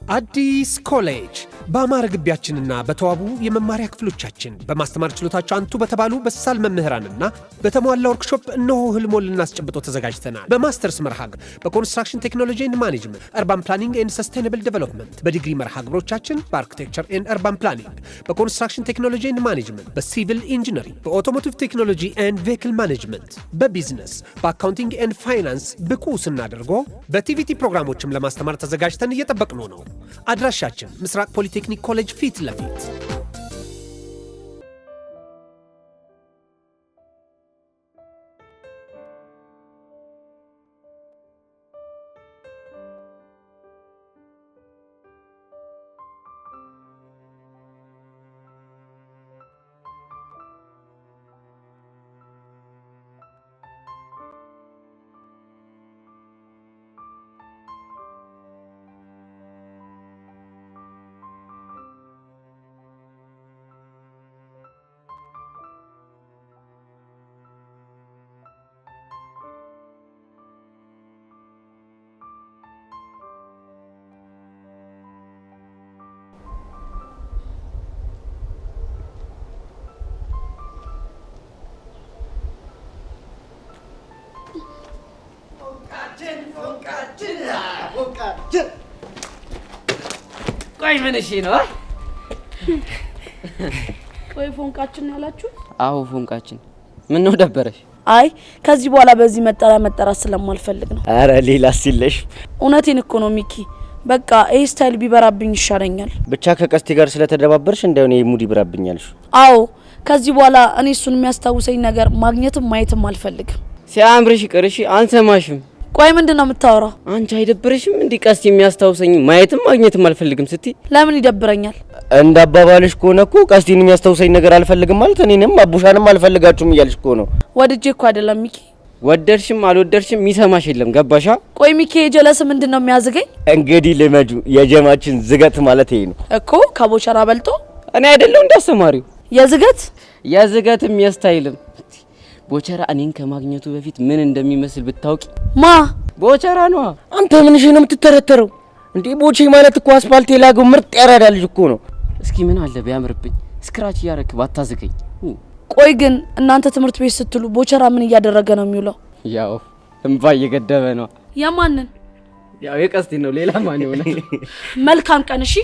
አዲስ ኮሌጅ በአማረ ግቢያችንና በተዋቡ የመማሪያ ክፍሎቻችን በማስተማር ችሎታቸው አንቱ በተባሉ በሳል መምህራንና በተሟላ ወርክሾፕ እነሆ ህልሞን ልናስጨብጦ ተዘጋጅተናል። በማስተርስ መርሃ ግብር በኮንስትራክሽን ቴክኖሎጂ ኤንድ ማኔጅመንት፣ አርባን ፕላኒንግ ኤንድ ሰስቴናብል ዴቨሎፕመንት፣ በዲግሪ መርሃ ግብሮቻችን በአርኪቴክቸር ኤንድ አርባን ፕላኒንግ፣ በኮንስትራክሽን ቴክኖሎጂ ኤንድ ማኔጅመንት፣ በሲቪል ኢንጂነሪንግ፣ በኦቶሞቲቭ ቴክኖሎጂ ኤንድ ቬሂክል ማኔጅመንት፣ በቢዝነስ፣ በአካውንቲንግ ኤንድ ፋይናንስ ብቁ ስናደርጎ በቲቪቲ ፕሮግራሞችም ለማስተማር ተዘጋጅተን እየጠበቅነው ነው። አድራሻችን ምስራቅ ፖሊቴክኒክ ኮሌጅ ፊት ለፊት። ቆይ ምን እሺ ነው? ቆይ ፎንቃችን ያላችሁ? አዎ ፎንቃችን። ምን ነው ደበረሽ? አይ ከዚህ በኋላ በዚህ መጠራት ስለማልፈልግ ነው። አረ ሌላ ሲለሽ። እውነቴን እኮ ነው ሚኪ። በቃ ይሄ ስታይል ቢበራብኝ ይሻለኛል። ብቻ ከቀስቴ ጋር ስለተደባበርሽ እንደሆነ ሙድ ይብራብኛልሽ። አዎ ከዚህ በኋላ እኔ እሱን የሚያስታውሰኝ ነገር ማግኘትም ማየትም አልፈልግም። ሲያምርሽ ቅርሽ አንሰማሽም። ቆይ ምንድነው የምታወራው? አንቺ አይደብርሽም? እንዲ ቀስቴ የሚያስታውሰኝ ማየትም ማግኘትም አልፈልግም ስትይ ለምን ይደብረኛል? እንደ አባባልሽ ከሆነ እኮ ቀስቴን የሚያስታውሰኝ ነገር አልፈልግም ማለት እኔንም አቡሻንም አልፈልጋችሁም እያልሽ እኮ ነው። ወድጄ እኮ አይደለም ሚኪ። ወደድሽም አልወደድሽም የሚሰማሽ የለም። ገባሻ? ቆይ ሚኪ የጀለስ ምንድነው የሚያዝገኝ? እንግዲህ ልመጁ የጀማችን ዝገት ማለት ይሄ ነው እኮ። ከቦቸራ በልጦ እኔ አይደለም እንዳስተማሪው የዝገት የሚያስታይልም ቦቸራ እኔን ከማግኘቱ በፊት ምን እንደሚመስል ብታውቂ። ማ ቦቸራ ነው። አንተ ምን ነው የምትተረተረው እንዴ? ቦቼ ማለት እኮ አስፋልት የላገው ምርጥ ያራዳ ልጅ እኮ ነው። እስኪ ምን አለ ቢያምርብኝ ስክራች እያረክ ባታዝገኝ። ቆይ ግን እናንተ ትምህርት ቤት ስትሉ ቦቸራ ምን እያደረገ ነው የሚውለው? ያው እንባ እየገደበ ነው። የማንን? ያው የቀስቴ ነው። ሌላ ማን ይሆናል? መልካም ቀን። እሺ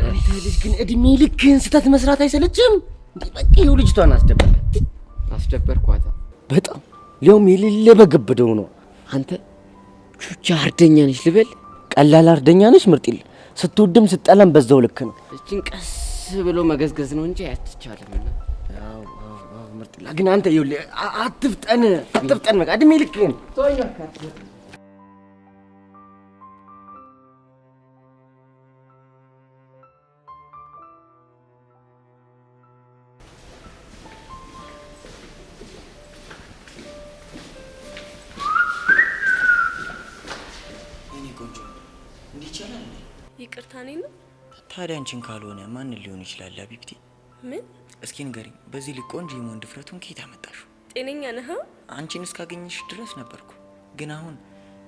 አንተ ልጅ ግን እድሜ ልክህን ስተት መስራት አይሰለችም? በቃ ይኸው ልጅቷን አስደበርኳታ በጣም ሊያውም የሌለ በግብደው ነው። አንተ ቹቻ አርደኛ ነሽ ልበል? ቀላል አርደኛ ነሽ ምርጥል። ስትወድም ስትጠላም በዛው ልክ ነው። እቺን ቀስ ብሎ መገዝገዝ ነው እንጂ አትቻለም። አዎ ምርጥል። ግን አንተ ይኸውልህ አትፍጠን በቃ እድሜ ልክህን ቶኛ ይቅርታ ነኝ ነው። ታዲያ አንቺን ካልሆነ ማን ሊሆን ይችላል? አቢብቲ ምን? እስኪ ንገሪኝ፣ በዚህ ልክ ቆንጆ የመሆን ድፍረቱን ከየት አመጣሽው? ጤነኛ ነህ? አንቺን እስካገኘሽ ድረስ ነበርኩ፣ ግን አሁን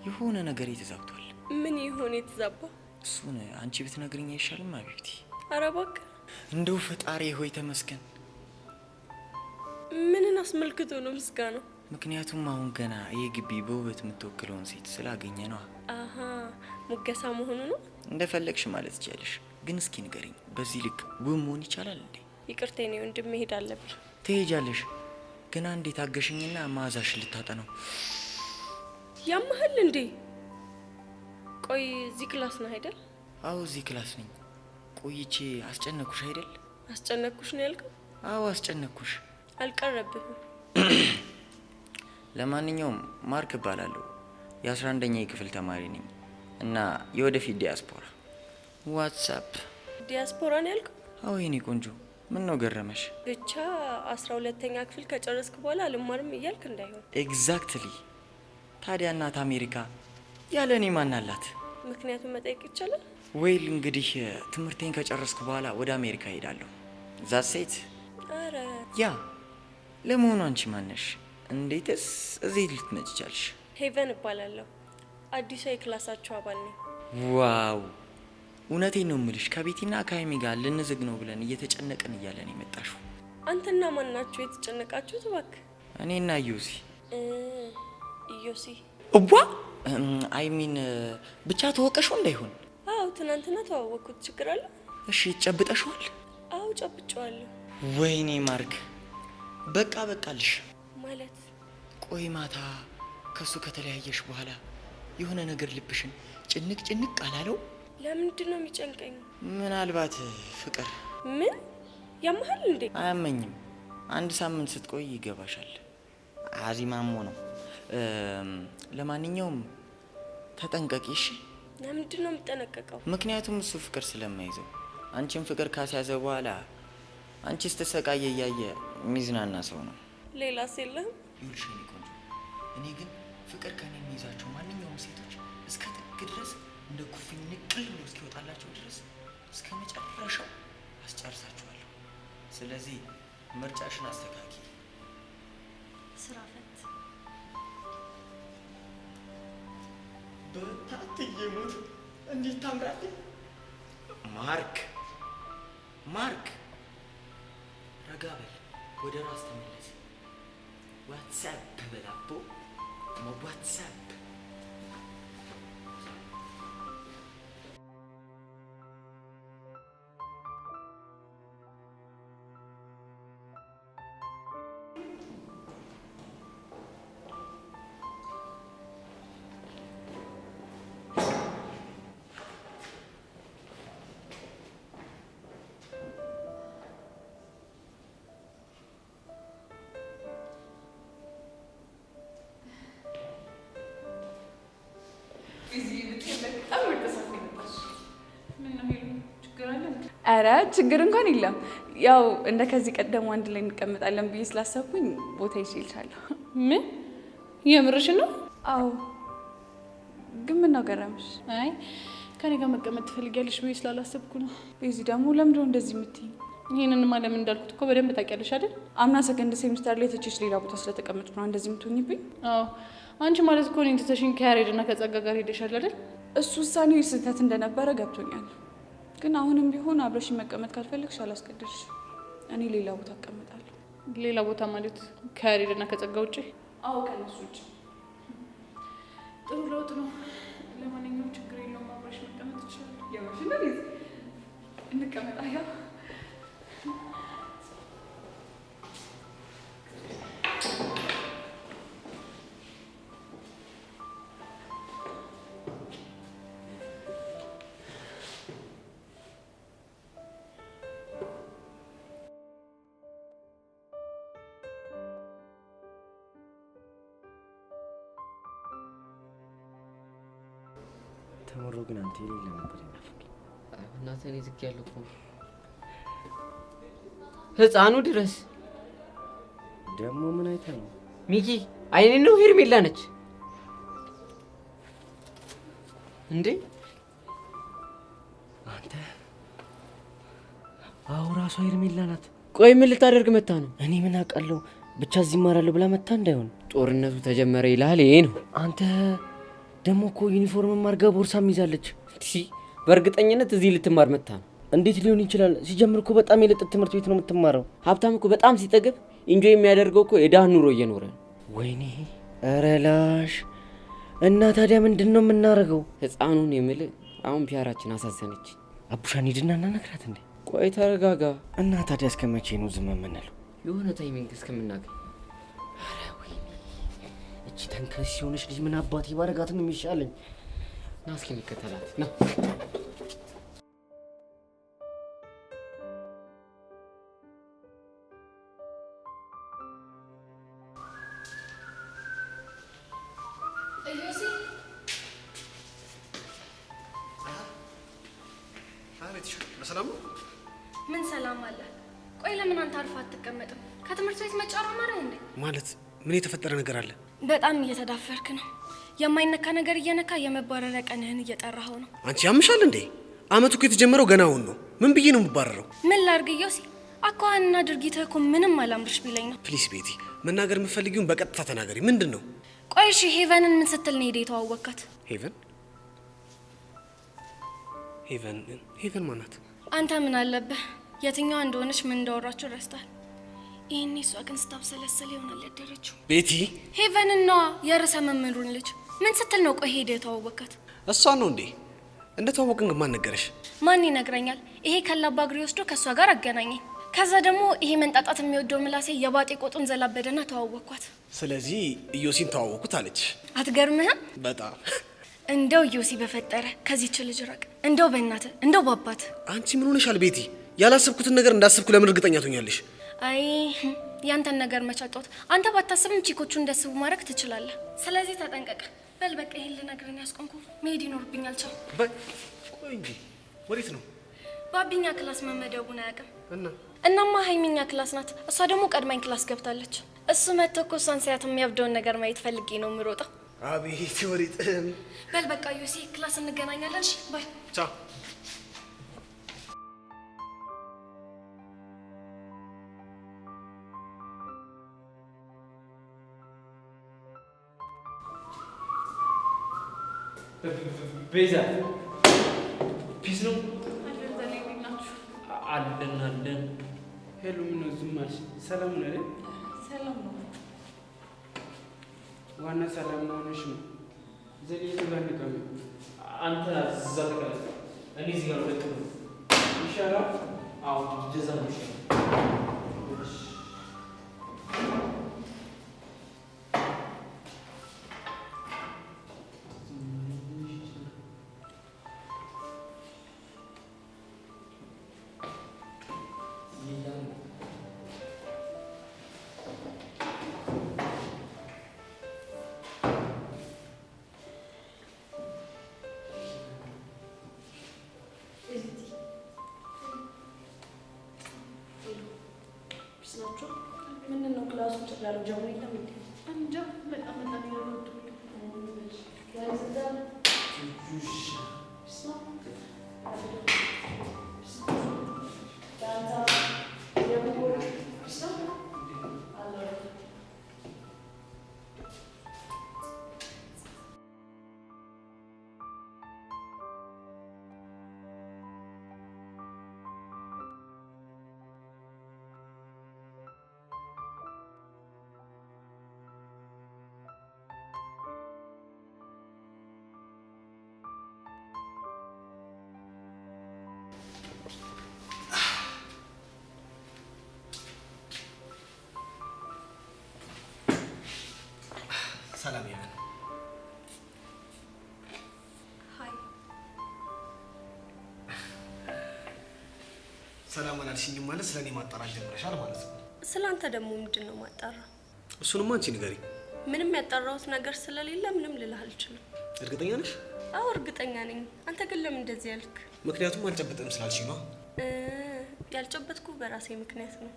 የሆነ ነገር ተዛብቷል። ምን ይሆን የተዛባ? እሱን አንቺ ብትነግሪኝ አይሻልም አቢብቲ? ኧረ እባክህ እንደው ፈጣሪ ሆይ ተመስገን። ምንን አስመልክቶ ነው ምስጋናው? ምክንያቱም አሁን ገና የግቢ በውበት የምትወክለውን ሴት ስላገኘ ነው። አሃ ሙገሳ መሆኑ ነው። እንደፈለግሽ ማለት ትችያለሽ፣ ግን እስኪ ንገሪኝ፣ በዚህ ልክ ውብ መሆን ይቻላል እንዴ? ይቅርታ ነው ወንድም፣ መሄድ አለብኝ። ትሄጃለሽ፣ ግን አንዴ ታገሽኝና ማዛሽ ልታጠነው። ያመሃል እንዴ? ቆይ እዚህ ክላስ ነህ አይደል? አዎ እዚህ ክላስ ነኝ። ቆይቼ አስጨነኩሽ አይደል? አስጨነኩሽ ነው ያልከው? አዎ አስጨነኩሽ። አልቀረብህም። ለማንኛውም ማርክ እባላለሁ፣ የ11ኛ ክፍል ተማሪ ነኝ እና የወደፊት ዲያስፖራ። ዋትስአፕ ዲያስፖራ ነው ያልከው? አዎ የኔ ቆንጆ፣ ምን ነው ገረመሽ? ብቻ 12ኛ ክፍል ከጨረስክ በኋላ አልማርም እያልክ እንዳይሆን። ኤግዛክትሊ። ታዲያ እናት አሜሪካ ያለ እኔ ማን አላት? ምክንያቱም መጠየቅ ይቻላል? ወይል እንግዲህ ትምህርቴን ከጨረስኩ በኋላ ወደ አሜሪካ ሄዳለሁ። ዛት ሴት። አረ ያ ለመሆኑ አንቺ ማነሽ? እንዴትስ እዚህ ልትመጪ ቻልሽ? ሄቨን እባላለሁ። አዲሷ የክላሳችሁ አባል ነኝ። ዋው እውነቴን ነው የምልሽ ከቤቲና ከሀይሚ ጋር ልንዝግ ነው ብለን እየተጨነቅን እያለን የመጣሽው አንተና ማን ናችሁ የተጨነቃችሁት እባክህ እኔና ዮሲ ዮሲ እቧ አይሚን ብቻ ተወቀሽው እንዳይሆን አው ትናንትና ተዋወቅኩት ችግር አለ እሺ ጨብጠሽዋል አው ጨብጨዋለሁ ወይኔ ማርክ በቃልሽ ማለት ቆይ ማታ ከሱ ከተለያየሽ በኋላ የሆነ ነገር ልብሽን ጭንቅ አላለው ለምንድን ነው የሚጨንቀኝ ምናልባት ፍቅር ምን ያመሃል እንዴ አያመኝም አንድ ሳምንት ስትቆይ ይገባሻል አዚማሞ ነው ለማንኛውም ተጠንቀቂ እሺ ለምንድን ነው የምጠነቀቀው ምክንያቱም እሱ ፍቅር ስለማይዘው አንቺን ፍቅር ካስያዘ በኋላ አንቺ ስትሰቃየ እያየ ሚዝናና ሰው ነው ሌላስ የለህም ይልሽ እኔ ቆንጆ እኔ ግን ፍቅር ከኔ የሚይዛቸው ማንኛውም ሴቶች እስከ ጥግ ድረስ እንደ ኩፍኝ ንቅል ብሎ እስኪወጣላቸው ድረስ እስከ መጨረሻው አስጨርሳችኋለሁ ስለዚህ ምርጫሽን አስተካኪ ስራ ፈት በታትየሙት እንዴት ታምራለህ ማርክ ረጋ በል ወደ ራስ ተመለስ ዋትስአፕ በላቦ ዋትስአፕ አረ ችግር እንኳን የለም ያው እንደ ከዚህ ቀደም አንድ ላይ እንቀመጣለን ብዬ ስላሰብኩኝ ቦታ ይችላልሻለሁ ምን የምርሽ ነው አው ግን ምን ነው ገረምሽ አይ ከኔ ጋር መቀመጥ ትፈልጊያለሽ ብዬ ስላላሰብኩ ነው በዚህ ደግሞ ለምንድን ነው እንደዚህ የምትይኝ ይሄንንማ ለምን እንዳልኩት እኮ በደንብ ታውቂያለሽ አይደል አምና ሰከንድ ሴሚስተር ላይ ተችሽ ሌላ ቦታ ስለተቀመጥኩ ነው እንደዚህ የምትሆኝብኝ አዎ አንቺ ማለት እኮ እኔን ትተሽኝ ከያሬድና ከጸጋ ጋር ሄደሻል አይደል እሱ ውሳኔው ስህተት እንደነበረ ገብቶኛል ግን አሁንም ቢሆን አብረሽ መቀመጥ ካልፈለግሽ አላስገድድሽ እኔ ሌላ ቦታ እቀመጣለሁ ሌላ ቦታ ማለት ከያሬድና ከጸጋ ውጪ አዎ ከነሱ ውጪ ጥሩ ለውጥ ነው ለማንኛውም ችግር የለውም አብረሽ መቀመጥ ትችላለሽ ያውሽ እንደዚህ እንቀመጣያ ተመሮ ግን አንተ የሌለ ነበር ይናፍቅ እናቴ እኔ ዝቅ ያለው እኮ ህፃኑ ድረስ ደግሞ ምን አይተህ ነው ሚኪ አይኔ ነው ሄርሜላ ነች እንዴ አንተ አው ራሷ ሄርሜላ ናት ቆይ ምን ልታደርግ መታ ነው እኔ ምን አውቃለሁ ብቻ እዚህ እማራለሁ ብላ መታ እንዳይሆን ጦርነቱ ተጀመረ ይላል ይሄ ነው አንተ ደግሞ እኮ ዩኒፎርም ማርጋ ቦርሳም ይዛለች በእርግጠኝነት እዚህ ልትማር መታ ነው እንዴት ሊሆን ይችላል ሲጀምር እኮ በጣም የለጠት ትምህርት ቤት ነው የምትማረው ሀብታም እኮ በጣም ሲጠግብ ኢንጆይ የሚያደርገው እኮ የዳህ ኑሮ እየኖረ ነው ወይኔ ኧረ ላሽ እና ታዲያ ምንድን ነው የምናደርገው ህፃኑን የምል አሁን ፒያራችን አሳዘነች አቡሻን ሂድና እናናግራት እንዴ ቆይ ተረጋጋ እና ታዲያ እስከ መቼ ነው ዝም የምንለው የሆነ ታይሚንግ እስከምናገኝ ኧረ ወይኔ እቺ ተንከስ የሆነች ልጅ ምን አባቴ ባረጋት ነው የሚሻለኝ ና እስኪ እንከተላት ና በሰላም ነው ምን ሰላም አለ ቆይ ለምን አንተ አርፋ አትቀመጥም ከትምህርት ቤት መጫወር ማረህ እንዴ ማለት ምን የተፈጠረ ነገር አለ በጣም እየተዳፈርክ ነው የማይነካ ነገር እየነካ የመባረሪያ ቀንህን እየጠራኸው ነው አንቺ ያምሻል እንዴ አመቱ እኮ የተጀመረው ገና አሁን ነው ምን ብዬ ነው የምባረረው ምን ላድርግ ዮሲ አኳኋንና ድርጊትህ እኮ ምንም አላምርሽ ቢለኝ ነው ፕሊስ ቤቲ መናገር የምትፈልጊውን በቀጥታ ተናገሪ ምንድን ነው ቆይ እሺ ሄቨንን ምን ስትል ነው የተዋወቅካት ሄቨን ሄቨን ማናት? አንተ ምን አለብህ? የትኛዋ እንደሆነች ምን እንዳወራችሁ ረስታል። ይሄኔ እሷ ግን ስታብሰለሰል ይሆናል ያደረችው። ቤቲ ሄቨን እና የርዕሰ መምህሩን ልጅ ምን ስትል ነው ቆይ ሄደ የተዋወቃት? እሷ ነው እንዴ? እንደተዋወቅን ግን ማን ነገረሽ? ማን ይነግረኛል? ይሄ ከላባ እግሬ ወስዶ ከሷ ጋር አገናኘኝ። ከዛ ደግሞ ይሄ መንጣጣት የሚወደው ምላሴ የባጤ ቆጡን ዘላበደና ተዋወቅኳት። ስለዚህ ኢዮሲን ተዋወቁት አለች። አትገርምህም? በጣም እንደው ኢዮሲ በፈጠረ ከዚህች ልጅ ራቅ። እንደው በእናትህ እንደው ባባት። አንቺ ምን ሆነሻል ቤቲ? ያላሰብኩትን ነገር እንዳሰብኩ ለምን እርግጠኛ ትሆኛለሽ? አይ ያንተን ነገር መቻጣት አንተ ባታስብም ቺኮቹ እንደስቡ ማድረግ ትችላለህ። ስለዚህ ተጠንቀቅ። በል በቃ ይሄን ልነግርህ ያስቆንኩ መሄድ ይኖርብኛል። ቻው። ቆይ እንጂ ወዴት ነው? ባቢኛ ክላስ መመደቡን አያውቅም እናማ ሀይሚኛ ክላስ ናት። እሷ ደግሞ ቀድማኝ ክላስ ገብታለች። እሱ መጥቶ እኮ እሷን ሲያት የሚያብደውን ነገር ማየት ፈልጌ ነው የምሮጠው። አቤት ወሬት። በል በቃ ዮሲ ክላስ እንገናኛለን። እሺ ባይ። ቻው። ቤዛ ፒስ ነው አለን። ሄሎ ምን ነው ዝም አልሽ? ሰላም ነው አይደል? ሰላም ነው። ዋና ሰላም መሆንሽ ነው። ዘልዬ ተጋነቀም አንተ እዛ ተቀመጥ፣ እኔ እዚህ ጋር ልክ ነው ይሻላል። አዎ ጀዛ ነው ይሻላል። ምንድነው ክላሱ ጭራለው ጀምሮ የለም እንዴ? እንጃ በጣም ያወጡ ሰላም ይሁን። ሃይ ሰላም አላልሽኝም ማለት ስለኔ ማጣራት ጀምረሻል ማለት ነው። ስላንተ ደግሞ ምንድነው ማጣራ? እሱንማ አንቺ ንገሪ። ምንም ያጣራሁት ነገር ስለሌለ ምንም ልልህ አልችልም። እርግጠኛ ነሽ? አዎ እርግጠኛ ነኝ። አንተ ግን ለምን እንደዚህ ያልክ? ምክንያቱም አልጨበጥም ስላልሽኝ ነው። ያልጨበጥኩ በራሴ ምክንያት ነው።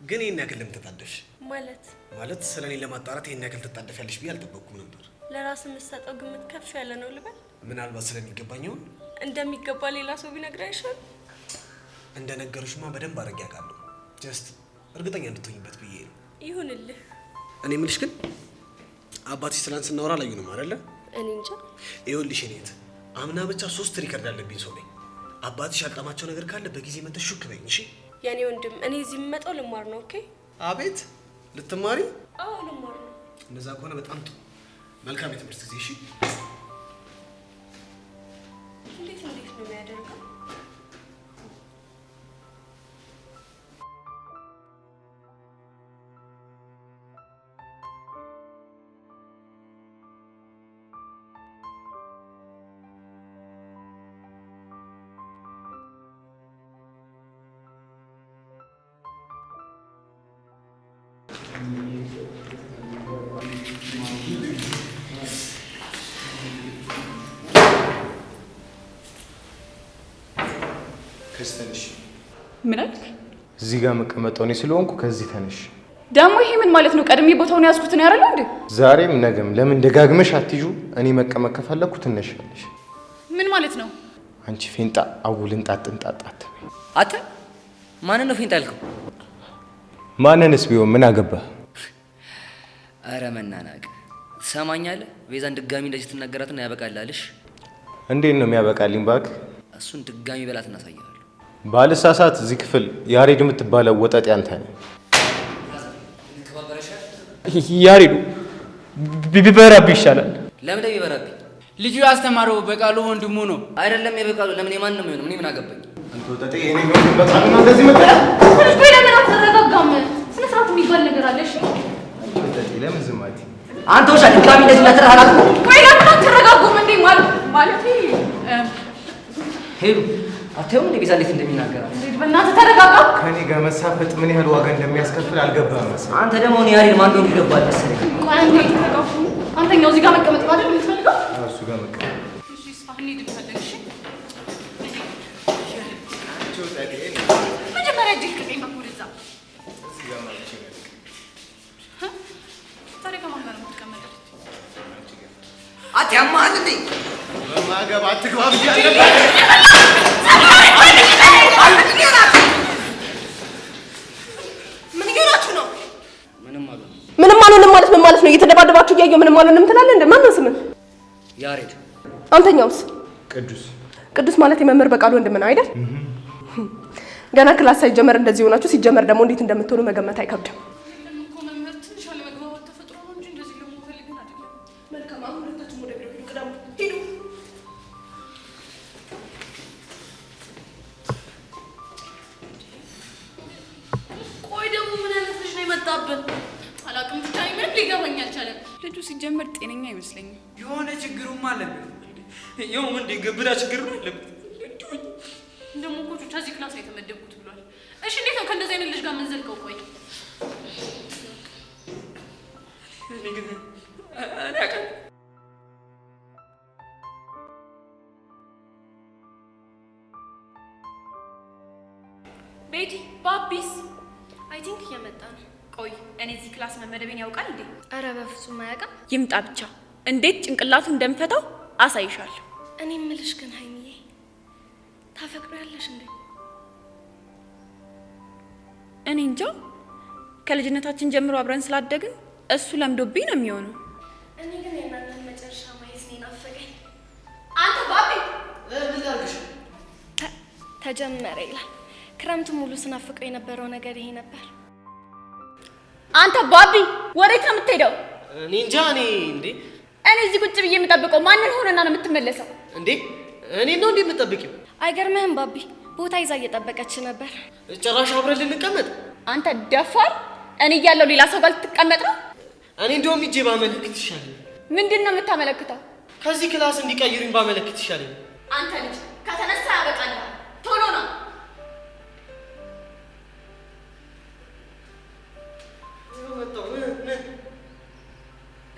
ግን ይሄን ያክል ለምን ተጣደፍሽ? ማለት ስለኔ ለማጣራት ይሄን ያክል ተጣደፊያለሽ ብዬ አልጠበቅኩም ነበር። ለራስ የምትሰጠው ግምት ከፍ ያለ ነው ልበል? ምናልባት ስለሚገባኝ ይሆን? እንደሚገባ ሌላ ሰው ቢነግር አይሻል? እንደነገሩሽማ በደንብ አድርጌ አውቃለሁ። ጀስት እርግጠኛ እንድትሆኝበት ብዬ ነው። ይሁንልህ። እኔ የምልሽ ግን አባትሽ ትናንት ስናወራ አላዩንም አይደለ? እኔ እንጃ። ይኸውልሽ እኔት አምና ብቻ 3 ሪከርድ ያለብኝ ሰው ነኝ። አባትሽ ያልጠማቸው ነገር ካለ በጊዜ መጥተሽ ሹክ በይኝ እሺ? የኔ ወንድም እኔ እዚህ የምመጣው ልማር ነው። ኦኬ? አቤት ልትማሪ? አዎ ልማር ነው። እንደዛ ከሆነ በጣም ጥሩ። መልካም የትምህርት ጊዜ እሺ? እንዴት ነው የሚያደርገው? ከስተንሽ ምን አልክ? እዚህ ጋር መቀመጠው እኔ ስለሆንኩ ከዚህ ተነሽ። ደግሞ ይሄ ምን ማለት ነው? ቀድሜ ቦታውን ያዝኩት ነው ያረለው እንዴ? ዛሬም ነገም ለምን ደጋግመሽ አትይዙ? እኔ መቀመጥ ከፈለኩ ትነሻለሽ። ምን ማለት ነው? አንቺ ፌንጣ አጉልን ጣጥንጣጣት። አተ ማንን ነው ፌንጣ ያልከው? ማንንስ ቢሆን ምን አገባህ? አረ መናናቅ ትሰማኛለህ? ቤዛን ድጋሚ እንደዚህ ትናገራትና ያበቃላልሽ። እንዴት ነው የሚያበቃልኝ? እባክህ እሱን ድጋሚ በላት እናሳያለሁ። ባልሳሳት እዚህ ክፍል ያሬድ የምትባለው ወጠጤ አንተ ነህ። ያሬዱ ቢበራብህ ይሻላል። ለምን ቢበራብኝ? ልጁ ያስተማረው በቃሉ ወንድሙ ነው። አይደለም የበቃሉ ለምን የማን ነው የሚሆነው? ምን አገባኝ? አንተ ወጠጤ የኔ ነው በቃሉ ነው እንደዚህ መጣ። ቆይ ለምን አትረጋጋም? ስነ ስርዓት የሚባል ነገር አለ። እሺ ወጠጤ ለምን ዝም አትይ? አንተ ወሻ ድጋሚ እንደዚህ እንዳትረጋጋ። ቆይ ለምን አትረጋጉም እንዴ? ማለት ሄሉ አታዩም እንዴ ቤዛ እንዴት እንደሚናገራት? በእናትህ ተረጋጋ። ከኔ ጋር መሳፈጥ ምን ያህል ዋጋ እንደሚያስከፍል አልገባህም መሰለኝ። አንተ ደግሞ እኔ ያሬድ ማን እንደሆነ ይገባል መሰለኝ። ቆይ አንተ ተረጋጋ። አንተኛው እዚህ ጋር መቀመጥ ማለት ነው የምትፈልገው? እሱ ጋር መቀመጥ። እሺ ስፋህኒ ድምታለሽ። እሺ መጀመሪያ እጅግ ከቀኝ በኩል እዛ ታዲያ ከማን ጋር ነው የምትቀመጠው? አትያማል እንዴ? በማገባ አትግባ ብያለሁ። ምን እየሆናችሁ ነው? ምንም አልሆንም ማለት ምን ማለት ነው? እየተደባደባችሁ እያየሁ ምንም አልሆንም ትላለህ እንዴ? ማን ነው ስምህ? ያሬድ። አንተኛውስ? ቅዱስ። ቅዱስ ማለት የመምህር በቃሉ ወንድም ነው አይደል? ገና ክላስ ሳይጀመር እንደዚህ ሆናችሁ ሲጀመር ደግሞ እንዴት እንደምትሆኑ መገመት አይከብድም። እኮ መምህር ትንሽ አለመግባባት ተፈጥሮ ነው እንጂ እንደዚህ ለሞፈልግን አይደለም። መልካም አሁን ሁለታችሁም ወደ ቢሮ ሂዱ። ቅደሙ፣ ሂዱ። ቆይ ደግሞ ምን አይነት ልጅ ነው የመጣብን? አላውቅም ብቻ እኔ ምንም ሊገባኝ አልቻለም። ልጁ ሲጀመር ጤነኛ አይመስለኝም። የሆነ ችግሩም አለበት። ይኸው ምን ግብዳ ችግር ነው አለበት። ደግሞ እኮ ከዚህ ክላስ ነው የተመደብኩት ብሏል። እሺ እንዴት ነው ከእንደዚህ አይነት ልጅ ጋር ምን ዘልቀው? ቆይ እኔ ግን እኔ አውቃለሁ። ቤቲ ባቢስ አይ ቲንክ እየመጣ ነው። ቆይ እኔ እዚህ ክላስ መመደቤን ያውቃል እንዴ? አረ በፍጹም አያውቅም። ይምጣ ብቻ እንዴት ጭንቅላቱ እንደምፈታው አሳይሻለሁ። እኔ የምልሽ ግን ሀይሚዬ ታፈቅሪያለሽ እንዴ? እኔ እንጃ ከልጅነታችን ጀምሮ አብረን ስላደግን እሱ ለምዶብኝ ነው የሚሆነው። እኔ ግን የእናንተን መጨረሻ ማየት ነው ናፈቀኝ። አንተ ባቢ ተጀመረ ይላል። ክረምቱ ሙሉ ስናፍቀው የነበረው ነገር ይሄ ነበር። አንተ ባቢ ወዴት ነው የምትሄደው? እኔ እንጃ እንዴ እኔ እዚህ ቁጭ ብዬ የምጠብቀው ማንን ሆነና ነው የምትመለሰው? እንዴ እኔ ነው እንዴ የምጠብቂው? አይገርምህም ባቢ? ቦታ ይዛ እየጠበቀች ነበር። ጭራሽ አብረን ልንቀመጥ? አንተ ደፋር! እኔ እያለሁ ሌላ ሰው ጋር ልትቀመጥ ነው? እኔ እንደውም ሂጄ ባመለክት ይሻለኝ። ምንድን ነው የምታመለክተው? ከዚህ ክላስ እንዲቀይሩኝ ባመለክት ይሻለኝ። አንተ ልጅ ከተነሳ ያበቃልሃል። ቶሎ ነው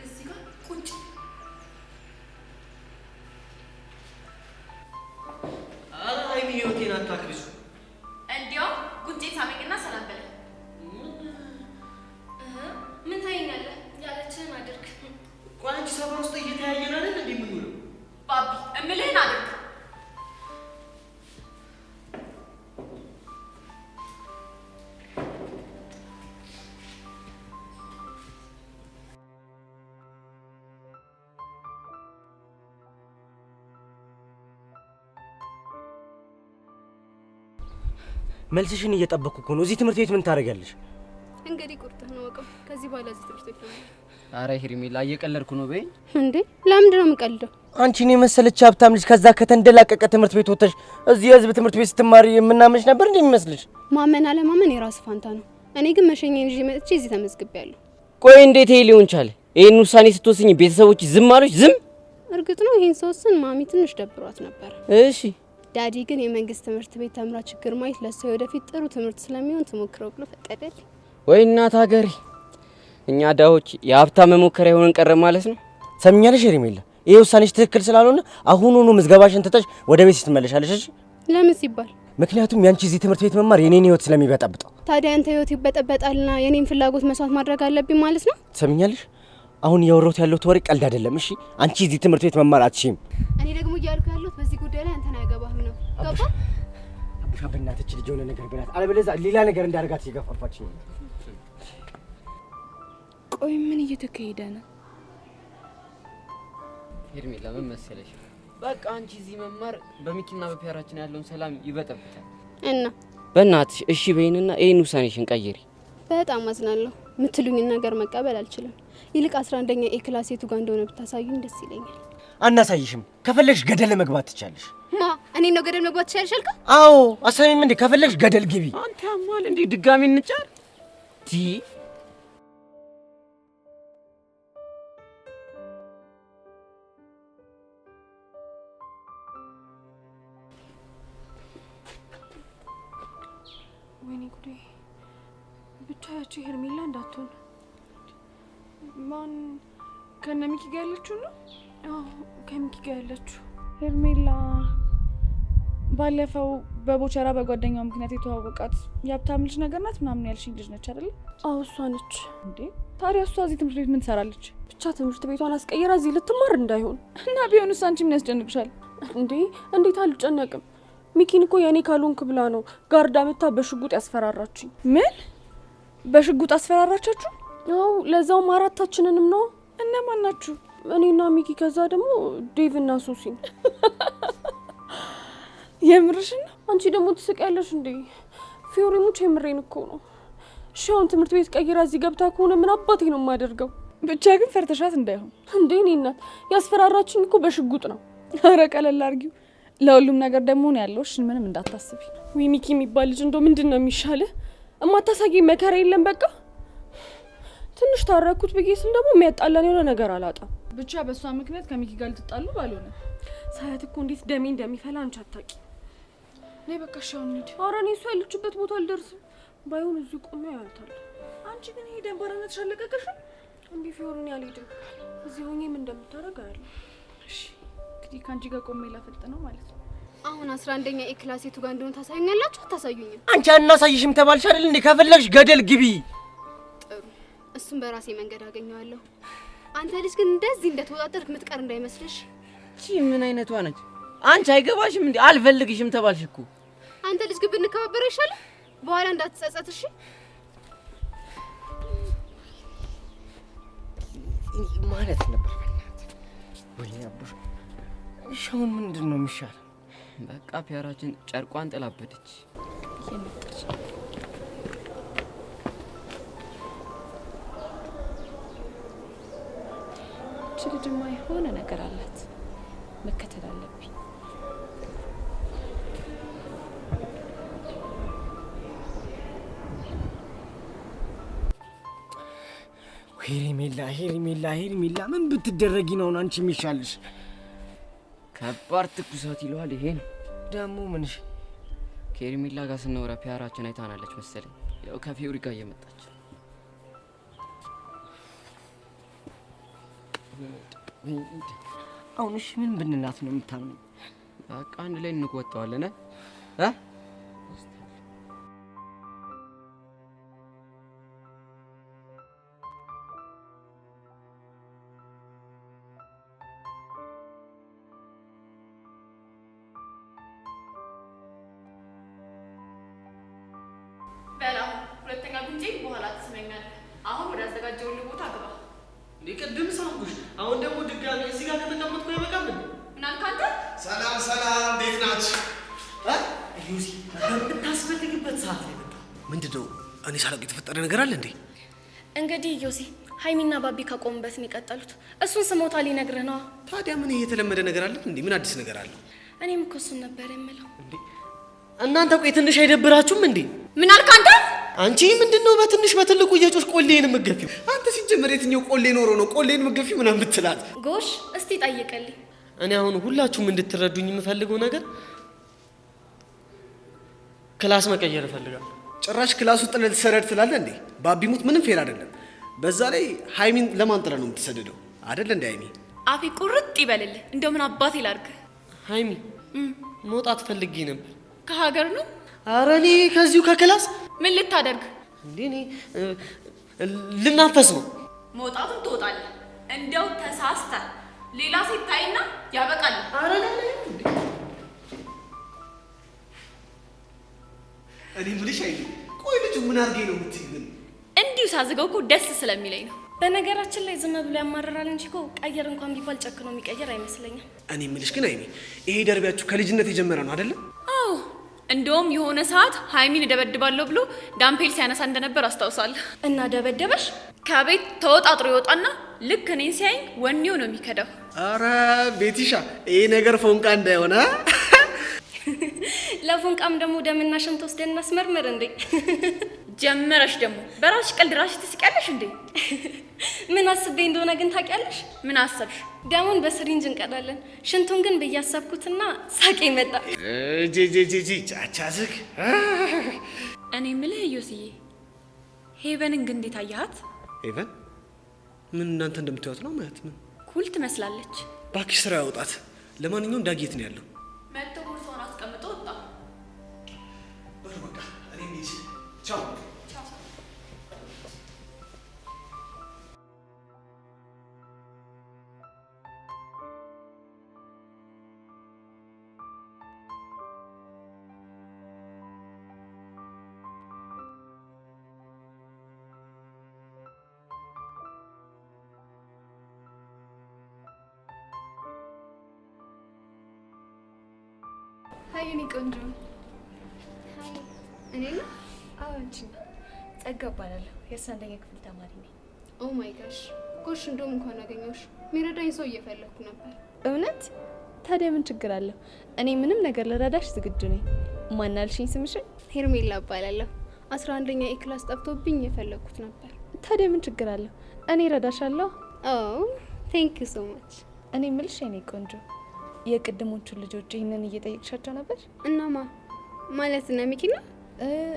እዚህ ጋር ቁጭ። ኧረ ሀይሚ ህይወቴን አታክብሱ። እንዲያውም ጉንጬን ሳመኝና ሰላም በለኝ። ምን ታየኛለህ? ያለችህን አድርግ። ቆይ አንቺ ሰፈር ውስጥ እየተያየን አይደል እንዴ የምንውለው? ባቢ እምልህን አድርግ። መልስሽን እየጠበቅኩ እኮ ነው። እዚህ ትምህርት ቤት ምን ታደርጊያለሽ? እንግዲህ ቁርጥህን ወቀው። ከዚህ በኋላ እዚህ ትምህርት ቤት ነው። አረ ሄርሜላ እየቀለድኩ ነው በይ። እንዴ ለምንድን ነው የምቀልደው? አንቺን የመሰለች ሀብታም ልጅ ከዛ ከተንደላቀቀ ትምህርት ቤት ወጥተሽ እዚህ የህዝብ ትምህርት ቤት ስትማሪ የምናምንሽ ነበር እንዴ የሚመስልሽ? ማመን አለማመን የራስ ፋንታ ነው። እኔ ግን መሸኘን ይዤ መጥቼ እዚህ ተመዝግቤያለሁ። ቆይ እንዴት ይሄ ሊሆን ቻለ? ይሄን ውሳኔ ስትወስኝ ቤተሰቦች ዝም አሉሽ? ዝም? እርግጥ ነው ይሄን ስወስን ማሚ ትንሽ ደብሯት ነበር። እሺ ዳዲ ግን የመንግስት ትምህርት ቤት ተምራ ችግር ማየት ለሷ ወደፊት ጥሩ ትምህርት ስለሚሆን ትሞክረው ብሎ ፈቀደልኝ። ወይ እናት ሀገሬ፣ እኛ ዳዎች የሀብታም መሞከሪያ የሆነን ቀረ ማለት ነው። ሰምኛለሽ ሄርሜላ፣ ይሄ ውሳኔሽ ትክክል ስላልሆነ አሁኑኑ ምዝገባሽን ትተሽ ወደ ቤት ትመለሻለሽ። እሺ? ለምን ሲባል? ምክንያቱም ያንቺ እዚህ ትምህርት ቤት መማር የኔን ህይወት ስለሚበጠብጠው። ታዲያ አንተ ህይወት ይበጠበጣልና የኔን ፍላጎት መስዋዕት ማድረግ አለብኝ ማለት ነው? ሰምኛለሽ? አሁን እያወራሁት ያለሁት ወሬ ቀልድ አይደለም። እሺ? አንቺ እዚህ ትምህርት ቤት መማር አትችይም። እኔ ደግሞ እያልኩ ያለሁት በዚህ ጉዳይ ላይ አንተን አያገባህም ነው። ገባ? አቡሻ በእናትህ ልጅ የሆነ ነገር ብላት፣ አለበለዚያ ሌላ ነገር እንዳደርጋት እየገፋፋችኝ ነው። ቆይ ምን እየተካሄደ ነው? ሄርሜላ ምን መሰለሽ፣ በቃ አንቺ እዚህ መማር በሚኪና በፒያራችን ያለውን ሰላም ይበጠብጣል። እና በእናትሽ እሺ በይንና ይሄን ውሳኔሽን ቀይሪ። በጣም አዝናለሁ። የምትሉኝን ነገር መቀበል አልችልም። ይልቅ 11ኛ ኤ ክላስ የቱ ጋር እንደሆነ ብታሳዩኝ ደስ ይለኛል። አናሳይሽም። ከፈለግሽ ገደል መግባት ትቻለሽ። ማ እኔ ነው ገደል መግባት ትቻለሽ አልካ? አዎ አሰሚም እንዴ ከፈለግሽ ገደል ግቢ። አንተ ያማል እንዴ ድጋሚ እንጫር ቲ ወይኔ ጉዴ! ብቻ ያቺ ሄርሜላ እንዳትሆን። ማን ከነ ሚኪ ጋር ያለችው ነው? አዎ ከሚኪ ጋር ያለችው ሄርሜላ። ባለፈው በቦቸራ በጓደኛው ምክንያት የተዋወቃት የሀብታም ልጅ ነገር ናት ምናምን ያልሽኝ ልጅ ነች አይደል? አዎ እሷ ነች። እንዴ ታዲያ እሷ እዚህ ትምህርት ቤት ምን ትሰራለች? ብቻ ትምህርት ቤቷን አስቀይራ እዚህ ልትማር እንዳይሆን። እና ቢሆንስ አንቺ ምን ያስጨንቅሻል እንዴ? እንዴት አልጨነቅም? ሚኪን እኮ የኔ ካልሆንክ ብላ ነው ጋርዳ መታ በሽጉጥ ያስፈራራችኝ። ምን? በሽጉጥ አስፈራራቻችሁ? አዎ ለዛውም አራታችንንም ነው። እነማን ናችሁ? እኔና ሚኪ፣ ከዛ ደግሞ ዴቭ እና ሶሲን። የምርሽን ነው? አንቺ ደግሞ ትስቂያለሽ እንዴ? ፊዮሪ ሙች የምሬን እኮ ነው። እሺ አሁን ትምህርት ቤት ቀይራ እዚህ ገብታ ከሆነ ምን አባቴ ነው የማደርገው? ብቻ ግን ፈርተሻት እንዳይሆን። እንዴ እኔ እናት ያስፈራራችኝ እኮ በሽጉጥ ነው። ኧረ ቀለል አድርጊው። ለሁሉም ነገር ደግሞ ነው ያለውሽ፣ ምንም እንዳታስቢ። ወይ ሚኪ የሚባል ልጅ እንደው ምንድን ነው የሚሻለ? እማታሳጊኝ መከራ የለም። በቃ ትንሽ ታረኩት ብዬ ስል ደግሞ የሚያጣላን የሆነ ነገር አላጣም። ብቻ በእሷ ምክንያት ከሚኪ ጋር ልትጣሉ ባልሆነ። ሳያት እኮ እንዴት ደሜ እንደሚፈላ አንቺ አታውቂ። ነይ በቃ ሻውን እንሂድ። ኧረ እኔ እሷ ያለችበት ቦታ አልደርስም። ባይሆን እዚሁ ቆሜ አያታለሁ። አንቺ ግን ይሄ ደንባራነትሽ አለቀቀሽም? እንዴ ፊዮሪን ያልሄድም እዚህ ሆኜ ምን እንደምታደርግ አያለሁ። እሺ እንግዲህ ከአንቺ ጋር ቆሜ ላፈጥ ነው ማለት ነው። አሁን 11ኛ ኤ ክላስ የቱ ጋር እንደሆነ ታሳዩኛላችሁ? አታሳዩኝም? አንቺ አናሳይሽም ተባልሽ አይደል እንዴ? ከፈለግሽ ገደል ግቢ። ጥሩ፣ እሱም በራሴ መንገድ አገኘዋለሁ። አንተ ልጅ ግን እንደዚህ እንደተወጣጠርክ ምትቀር እንዳይመስልሽ። እቺ ምን አይነቷ ነች? አንቺ አይገባሽም እንዴ? አልፈልግሽም ተባልሽ እኮ። አንተ ልጅ ግን ብንከባበር ይሻላል፣ በኋላ እንዳትጸጸት እሺ? ማለት ነበር ወይ አቡሽ? ሻውን ምንድን ነው የሚሻለው? በቃ ፒያራችን ጨርቋን ጥላበደች። እየመጣች እቺ ልጅማ የሆነ ነገር አላት፣ መከተል አለብኝ። ሄርሜላ ምን ብትደረጊ ነው አንቺ የሚሻልሽ? ከባድ ትኩሳት ይለዋል ይሄ ነው ደግሞ ምንሽ? ከሄርሜላ ጋር ስናወራ ፒያራችን አይታናለች መሰለኝ። ያው ከፊዮሪ ጋር እየመጣች አሁን እሺ ምን ብንላት ነው የምታምነው? በቃ አንድ ላይ እንቆጣዋለን ሁለተኛ ጉንጬ በኋላ ትስመኛለህ። አሁን ወደ አዘጋጀውልህ ቦታ ግባ። እንዴ ቅድም ሳምኩሽ፣ አሁን ደግሞ ድጋሚ እዚህ ጋር ከተቀመጥኩ አይበቃም እንዴ? ምን አልክ አንተ? ሰላም ሰላም፣ እንዴት ናችሁ? ዩሲ በምታስፈልግበት ሰዓት ላይ መጣ። ምንድነው? እኔ ሳላውቅ የተፈጠረ ነገር አለ እንዴ? እንግዲህ ዮሲ ሀይሚና ባቢ ካቆሙበት ነው የቀጠሉት። እሱን ስሞታ ሊነግርህ ነዋ። ታዲያ ምን የተለመደ ነገር አለ እንዴ? ምን አዲስ ነገር አለ? እኔም እኮ እሱን ነበር የምለው። እንዴ እናንተ ቆይ ትንሽ አይደብራችሁም እንዴ? ምን አልክ አንተ? አንቺ ምንድነው በትንሽ በትልቁ እየጮሽ ቆሌን የምትገፊው? አንተ ሲጀመር የትኛው ቆሌ ኖሮ ነው ቆሌን የምትገፊው ምናምን ብትላት? ጎሽ እስቲ ጠይቅልኝ። እኔ አሁን ሁላችሁም እንድትረዱኝ የምፈልገው ነገር ክላስ መቀየር እፈልጋለሁ። ጭራሽ ክላሱ ጥለህ ልትሰረድ ትላለህ እንዴ? ባቢሙት ምንም ፌር አይደለም። በዛ ላይ ሃይሚን ለማን ጥለህ ነው የምትሰደደው? አይደል እንዴ ሃይሚ? አፌ ቁርጥ ይበልልህ። እንደው ምን አባቴ ላድርግ? ሃይሚ መውጣት ፈልጌ ነበር። ከሀገር ነው? ኧረ እኔ ከዚሁ ከክላስ። ምን ልታደርግ እንዴ? እኔ ልናፈስ ነው። መውጣቱን ትወጣለህ። እንደው ተሳስተህ ሌላ ሴት ታይና ያበቃል። ኧረ እኔ የምልሽ አይደል? ቆይ ልጁ ምን አድርጌ ነው የምትይኝ? እንዲሁ ሳዝገው እኮ ደስ ስለሚለኝ ነው። በነገራችን ላይ ዝም ብሎ ያማርራል እንጂ እኮ ቀየር እንኳን ቢባል ጨክኖ የሚቀየር አይመስለኝም። እኔ የምልሽ ግን አይሚ ይሄ ደርቢያችሁ ከልጅነት የጀመረ ነው አይደለ? አዎ እንደውም የሆነ ሰዓት ሀይሚን እደበድባለሁ ብሎ ዳምፔል ሲያነሳ እንደነበር አስታውሳለሁ። እና ደበደበሽ? ከቤት ተወጣጥሮ ይወጣና ልክ እኔን ሲያይ ወኔው ነው የሚከዳው። አረ ቤቲሻ ይሄ ነገር ፎንቃ እንዳይሆነ ለፎንቃም ደግሞ ደምና ሽንት ወስደን እናስመርምር እንዴ? ጀመረሽ ደግሞ በራስሽ ቀልድ ራስሽ ትስቂያለሽ እንዴ? ምን አስቤ እንደሆነ ግን ታውቂያለሽ? ምን አሰብሽ? ደሙን በስሪንጅ እንቀዳለን፣ ሽንቱን ግን ብያሰብኩትና ሳቄ መጣ። ጂጂጂጂ ቻቻዝክ እኔ የምልህ ዮስዬ ሄቨንን ግን እንዴት አያሃት? ሄቨን ምን እናንተ እንደምትያዩት ነው ማለት ምን? ኩል ትመስላለች። ባክሽ ስራ ያውጣት። ለማንኛውም ዳጌት ነው ያለው። መጥቶ ቦርሳውን አስቀምጦ ወጣ። በቃ እኔ እንሂድ። ቻው። ሀይ የኔ ቆንጆ። እኔ ነው? አዎ አንቺ ነው። ጸጋ እባላለሁ። የ11ኛ ክፍል ተማሪ ነኝ። ኦ ማይ ጋሽ ጎሽ፣ እንደውም እንኳን አገኘሁሽ። የሚረዳኝ ሰው እየፈለኩ ነበር። እውነት? ታዲያ ምን ችግር አለው? እኔ ምንም ነገር ልረዳሽ ዝግጁ ነኝ። ማን አልሽኝ ስምሽን? ሄርሜላ እባላለሁ። 11ኛ ኤ ክላስ ጠፍቶብኝ እየፈለኩት ነበር። ታዲያ ምን ችግር አለው? እኔ እረዳሻለሁ። ኦ ቴንክ ዩ ሶ ማች። እኔ የምልሽ የኔ ቆንጆ የቅድሞቹን ልጆች ይህንን እየጠየቅሻቸው ነበር? እናማ ማለት እነ ሚኪ ነው?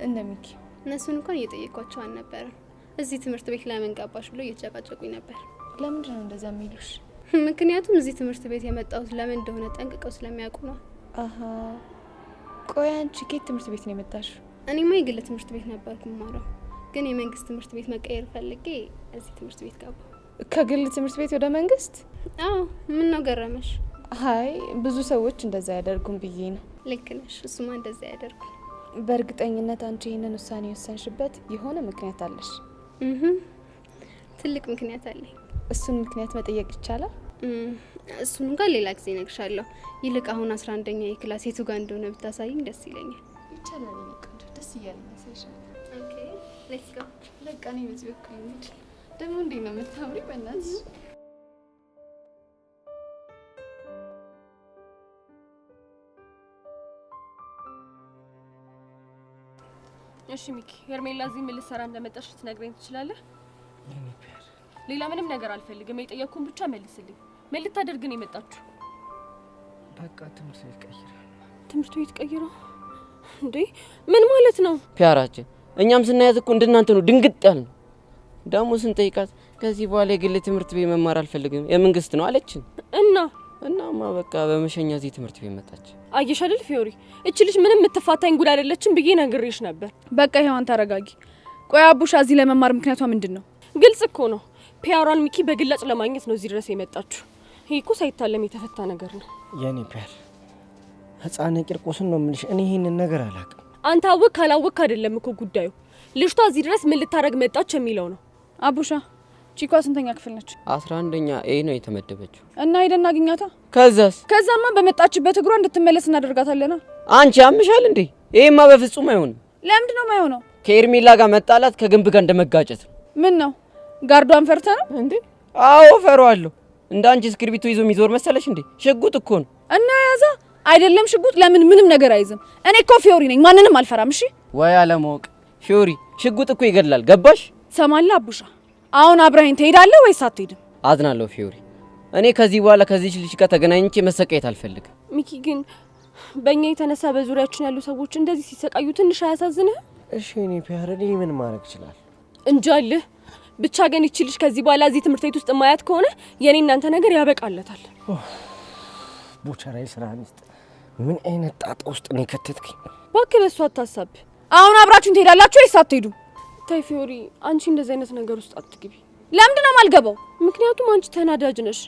እነ ሚኪ። እነሱን እንኳን እየጠየኳቸው አልነበረም። እዚህ ትምህርት ቤት ለምን ገባሽ ብሎ እየተጨቃጨቁኝ ነበር። ለምንድን ነው እንደዛ የሚሉሽ? ምክንያቱም እዚህ ትምህርት ቤት የመጣሁት ለምን እንደሆነ ጠንቅቀው ስለሚያውቁ ነው። አሀ። ቆይ አንቺ ከየት ትምህርት ቤት ነው የመጣሽው? እኔማ የግል ትምህርት ቤት ነበርኩ የምማረው፣ ግን የመንግስት ትምህርት ቤት መቀየር ፈልጌ እዚህ ትምህርት ቤት ገባሁ። ከግል ትምህርት ቤት ወደ መንግስት? አዎ። ምን ነው ገረመሽ? አይ ብዙ ሰዎች እንደዛ ያደርጉም ብዬ ነው። ልክ ነሽ። እሱማ እንደዛ ያደርጉ። በእርግጠኝነት አንቺ ይህንን ውሳኔ የወሰንሽበት የሆነ ምክንያት አለሽ? ትልቅ ምክንያት አለኝ። እሱን ምክንያት መጠየቅ ይቻላል? እሱን እንኳን ሌላ ጊዜ እነግርሻለሁ። ይልቅ አሁን 11ኛ የክላስ የቱ ጋር እንደሆነ ብታሳይኝ ደስ ይለኛል። ይቻላል። ቆንጆ ደስ እያለ መሰለሽ። ኦኬ ሌትስ ጎ። በቃ እኔ በዚህ በኩል እንሂድ። ደግሞ እንዴት ነው የምታምሪ በእናትሽ። እሺ ሚኪ፣ ሄርሜላ እዚህ ምን ልትሰራ እንደመጣሽ ልትነግረኝ ትችላለህ? ሌላ ምንም ነገር አልፈልግም። የጠየቅኩን ብቻ መልስልኝ። ምን ልታደርግ ነው የመጣችሁ? በቃ ትምህርት ቤት ቀይራ። ትምህርት ቤት ቀይራ እንዴ? ምን ማለት ነው? ፒያራችን እኛም ስናያት እኮ እንደናንተ ነው ድንግጥ ያልነው። ደግሞ ስንጠይቃት ከዚህ በኋላ የግል ትምህርት ቤት መማር አልፈልግም የመንግስት ነው አለችን። እናማ በቃ በመሸኛ እዚህ ትምህርት ቤት መጣች። አየሽ አይደል ፊዮሪ፣ እቺ ልጅ ምንም የምትፋታኝ ጉድ አይደለችም ብዬ ነግሬሽ ነበር። በቃ ይሄዋን ተረጋጊ። ቆይ አቡሻ እዚህ ለመማር ምክንያቷ ምንድን ነው? ግልጽ እኮ ነው። ፒያሯን ሚኪ በግላጭ ለማግኘት ነው እዚህ ድረስ የመጣችሁ። ይሄ እኮ ሳይታለም የተፈታ ነገር ነው። የኔ ፒያር ህፃነ ቂርቆስን ነው የምልሽ። እኔ ይሄንን ነገር አላውቅም። አንተ አወቅ አላወቅ አይደለም እኮ ጉዳዩ። ልጅቷ እዚህ ድረስ ምን ልታረግ መጣች የሚለው ነው። አቡሻ ቺኳ ስንተኛ ክፍል ነች? 11ኛ ኤ ነው የተመደበችው። እና ሄደን እናገኛታ። ከዛማ በመጣችበት እግሯ እንድትመለስ እናደርጋታለና። አንቺ ያምሻል እንዴ? ይሄማ በፍጹም አይሆንም። ለምንድን ነው የማይሆነው? ከኤርሜላ ጋር መጣላት ከግንብ ጋር እንደመጋጨት ነው። ምን ነው ጋርዷን ፈርተ ነው እንዴ? አዎ ፈራዋለሁ። እንዳንቺ እስክሪብቶ ይዞ የሚዞር መሰለሽ እንዴ? ሽጉጥ እኮ ነው። እና ያዛ አይደለም ሽጉጥ ለምን ምንም ነገር አይዝም። እኔ እኮ ፊዮሪ ነኝ፣ ማንንም አልፈራም። እሺ ወይ አለማወቅ። ፊዮሪ ሽጉጥ እኮ ይገድላል። ገባሽ? ሰማላ አቡሻ፣ አሁን አብረኸኝ ትሄዳለህ ወይስ አትሄድም? አዝናለሁ ፊዮሪ። እኔ ከዚህ በኋላ ከዚህች ልጅ ጋር ተገናኝቼ መሰቃየት አልፈልግም። ሚኪ ግን በእኛ የተነሳ በዙሪያችን ያሉ ሰዎች እንደዚህ ሲሰቃዩ ትንሽ አያሳዝንህ? እሺ እኔ ፒያር እኔ ምን ማድረግ ይችላል? እንጃልህ። ብቻ ግን ይቺ ልጅ ከዚህ በኋላ እዚህ ትምህርት ቤት ውስጥ ማያት ከሆነ የኔ እናንተ ነገር ያበቃለታል። ቦቸራይ ስራ ሚስት ምን አይነት ጣጣ ውስጥ ነው ከተትከኝ? እባክህ በሱ አታሳብ። አሁን አብራችሁን ትሄዳላችሁ ወይስ አትሄዱም? ታይ ፊዮሪ፣ አንቺ እንደዚህ አይነት ነገር ውስጥ አትግቢ። ለምንድን ነው የማልገባው? ምክንያቱም አንቺ ተናዳጅ ነሽ።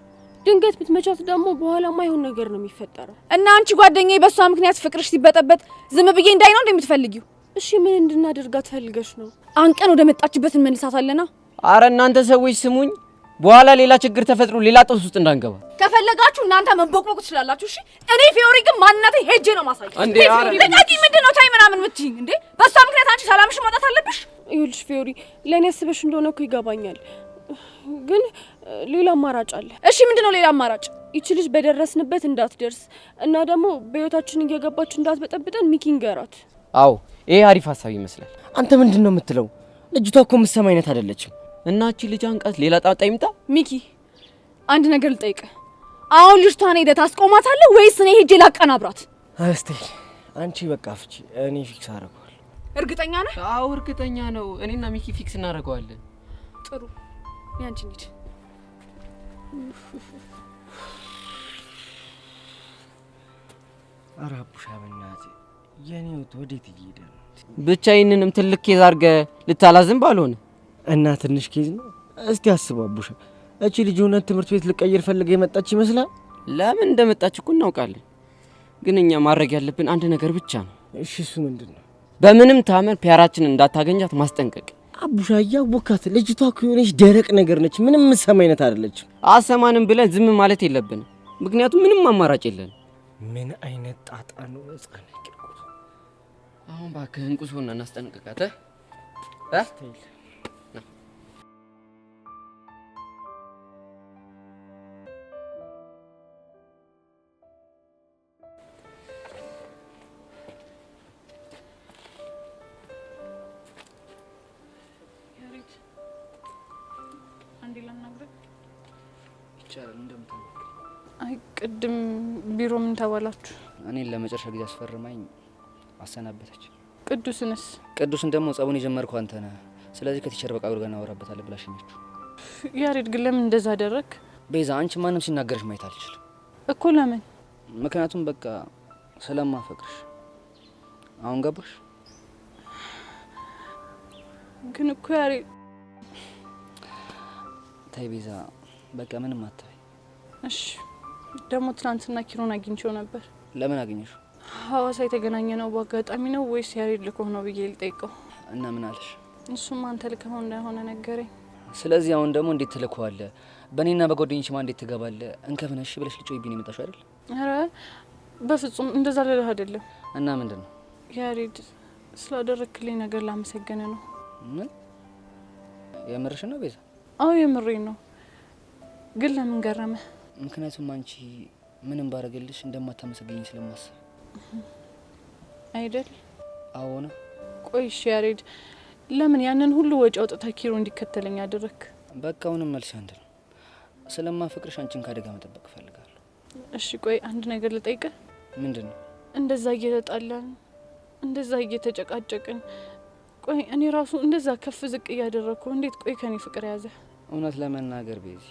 ድንገት ብትመቻት ደግሞ በኋላ ማይሆን ነገር ነው የሚፈጠረው። እና አንቺ ጓደኛዬ በሷ ምክንያት ፍቅርሽ ሲበጠበጥ ዝም ብዬ እንዳይ ነው እንደምትፈልጊው? እሺ ምን እንድናደርጋት ፈልገሽ ነው? አንቀን ወደ መጣችበት እንመልሳታለና። አረ እናንተ ሰዎች ስሙኝ፣ በኋላ ሌላ ችግር ተፈጥሮ ሌላ ጦስ ውስጥ እንዳንገባ። ከፈለጋችሁ እናንተ መንቦቅቦቅ ትችላላችሁ። እሺ እኔ ፊዮሪ ግን ማንነቴ ሄጄ ነው ማሳየው። እንዴ ለቃቂ ምንድነው ታይ ምናምን ምትይኝ እንዴ? በሷ ምክንያት አንቺ ሰላምሽ ማጣት አለብሽ? ይኸውልሽ ፊዮሪ፣ ለእኔ አስበሽ እንደሆነ እኮ ይገባኛል፣ ግን ሌላ አማራጭ አለ። እሺ ምንድነው ሌላ አማራጭ? ይቺ ልጅ በደረስንበት እንዳትደርስ እና ደግሞ በህይወታችን እየገባች እንዳትበጠብጠን ሚኪ ንገራት። አዎ ይሄ አሪፍ ሀሳብ ይመስላል። አንተ ምንድን ነው የምትለው? ልጅቷ እኮ የምትሰማ አይነት አይደለችም። እና እቺ ልጅ አንቃት ሌላ ጣጣ ይምጣ። ሚኪ አንድ ነገር ልጠይቅህ። አሁን ልጅቷን ሄደህ ታስቆማታለህ ወይስ እኔ ሄጄ ላቀናብራት? እስቲ አንቺ በቃ ፍቺ፣ እኔ ፊክስ አደርገዋለሁ። እርግጠኛ ነህ? አዎ እርግጠኛ ነው። እኔና ሚኪ ፊክስ እናደርገዋለን። ጥሩ፣ ያንቺ ልጅ ኧረ አቡሻ በእናትህ የኔው ወዴት እየሄደ ነው? ብቻ ይህንንም ትልቅ ኬዝ አድርገህ ልታላዝም ባልሆነ እና ትንሽ ኬዝ ነው። እስቲ አስብ አቡሻ፣ እቺ ልጅ ሆነ ትምህርት ቤት ልቀይር ፈልገ የመጣች ይመስላል። ለምን እንደመጣች እኮ እናውቃለን፣ ግን እኛ ማድረግ ያለብን አንድ ነገር ብቻ ነው። እሺ እሱ ምንድን ነው? በምንም ታምር ፒያራችንን እንዳታገኛት ማስጠንቀቅ። አቡሻ እያወካት፣ ልጅቷ እኮ የሆነች ደረቅ ነገር ነች። ምንም የምትሰማ አይነት አይደለችም። አሰማንም ብለን ዝም ማለት የለብንም፣ ምክንያቱም ምንም አማራጭ የለን። ምን አይነት ጣጣ ነው ህጻን ይቅርቁት። አሁን ባክህን ቁሶና እናስጠንቅቃት አይ ቅድም ቢሮ ምን ተባላችሁ? እኔን ለመጨረሻ ጊዜ አስፈርማኝ አሰናበተች። ቅዱስንስ? ቅዱስን ደግሞ ጸቡን የጀመርከው አንተ ነህ። ስለዚህ ከቲቸር በቃ አድርገን እናወራበታለን ብላሽኛችሁ። ያሬድ ግን ለምን እንደዛ አደረግ? ቤዛ አንቺ ማንም ሲናገርሽ ማየት አልችልም እኮ። ለምን? ምክንያቱም በቃ ስለማፈቅርሽ። አሁን ገባሽ? ግን እኮ ያሬድ ተይ ቤዛ በቃ ምንም አትበይ። እሺ ደግሞ ትናንትና ኪሮን አግኝቼው ነበር። ለምን አገኘሽ? ሐዋሳ የተገናኘ ነው በአጋጣሚ ነው ወይስ ያሬድ ልኮህ ነው ብዬ ልጠይቀው። እና ምን አለሽ? እሱም አንተ ልከው እንደሆነ ነገረኝ። ስለዚህ አሁን ደግሞ እንዴት ትልከዋለህ? በእኔና በጓደኞች ማን እንዴት ትገባለህ? እንከፍነሽ ብለሽ ልጮይብኝ የመጣሽው አይደል? ኧረ በፍጹም እንደዛ ልልህ አይደለም። እና ምንድን ነው? ያሬድ ስላደረክልኝ ነገር ላመሰገነ ነው። ምን? የምርሽ ነው ቤዛ? አዎ የምሬን ነው። ግን ለምን ገረመ? ምክንያቱም አንቺ ምንም ባረገልሽ እንደማታመሰግኝ ስለማስብ አይደል? አዎ ነው። ቆይሽ ያሬድ ለምን ያንን ሁሉ ወጪ አውጥተህ ኪሮ እንዲከተለኝ አደረክ? በቃ አሁንም መልስ አንድ ነው። ስለማፈቅርሽ አንቺን ካደጋ መጠበቅ እፈልጋለሁ። እሺ ቆይ አንድ ነገር ልጠይቅህ። ምንድን ነው? እንደዛ እየተጣላን እንደዛ እየተጨቃጨቅን ቆይ እኔ ራሱ እንደዛ ከፍ ዝቅ እያደረኩ እንዴት ቆይ ከኔ ፍቅር ያዘ? እውነት ለመናገር ቤዚ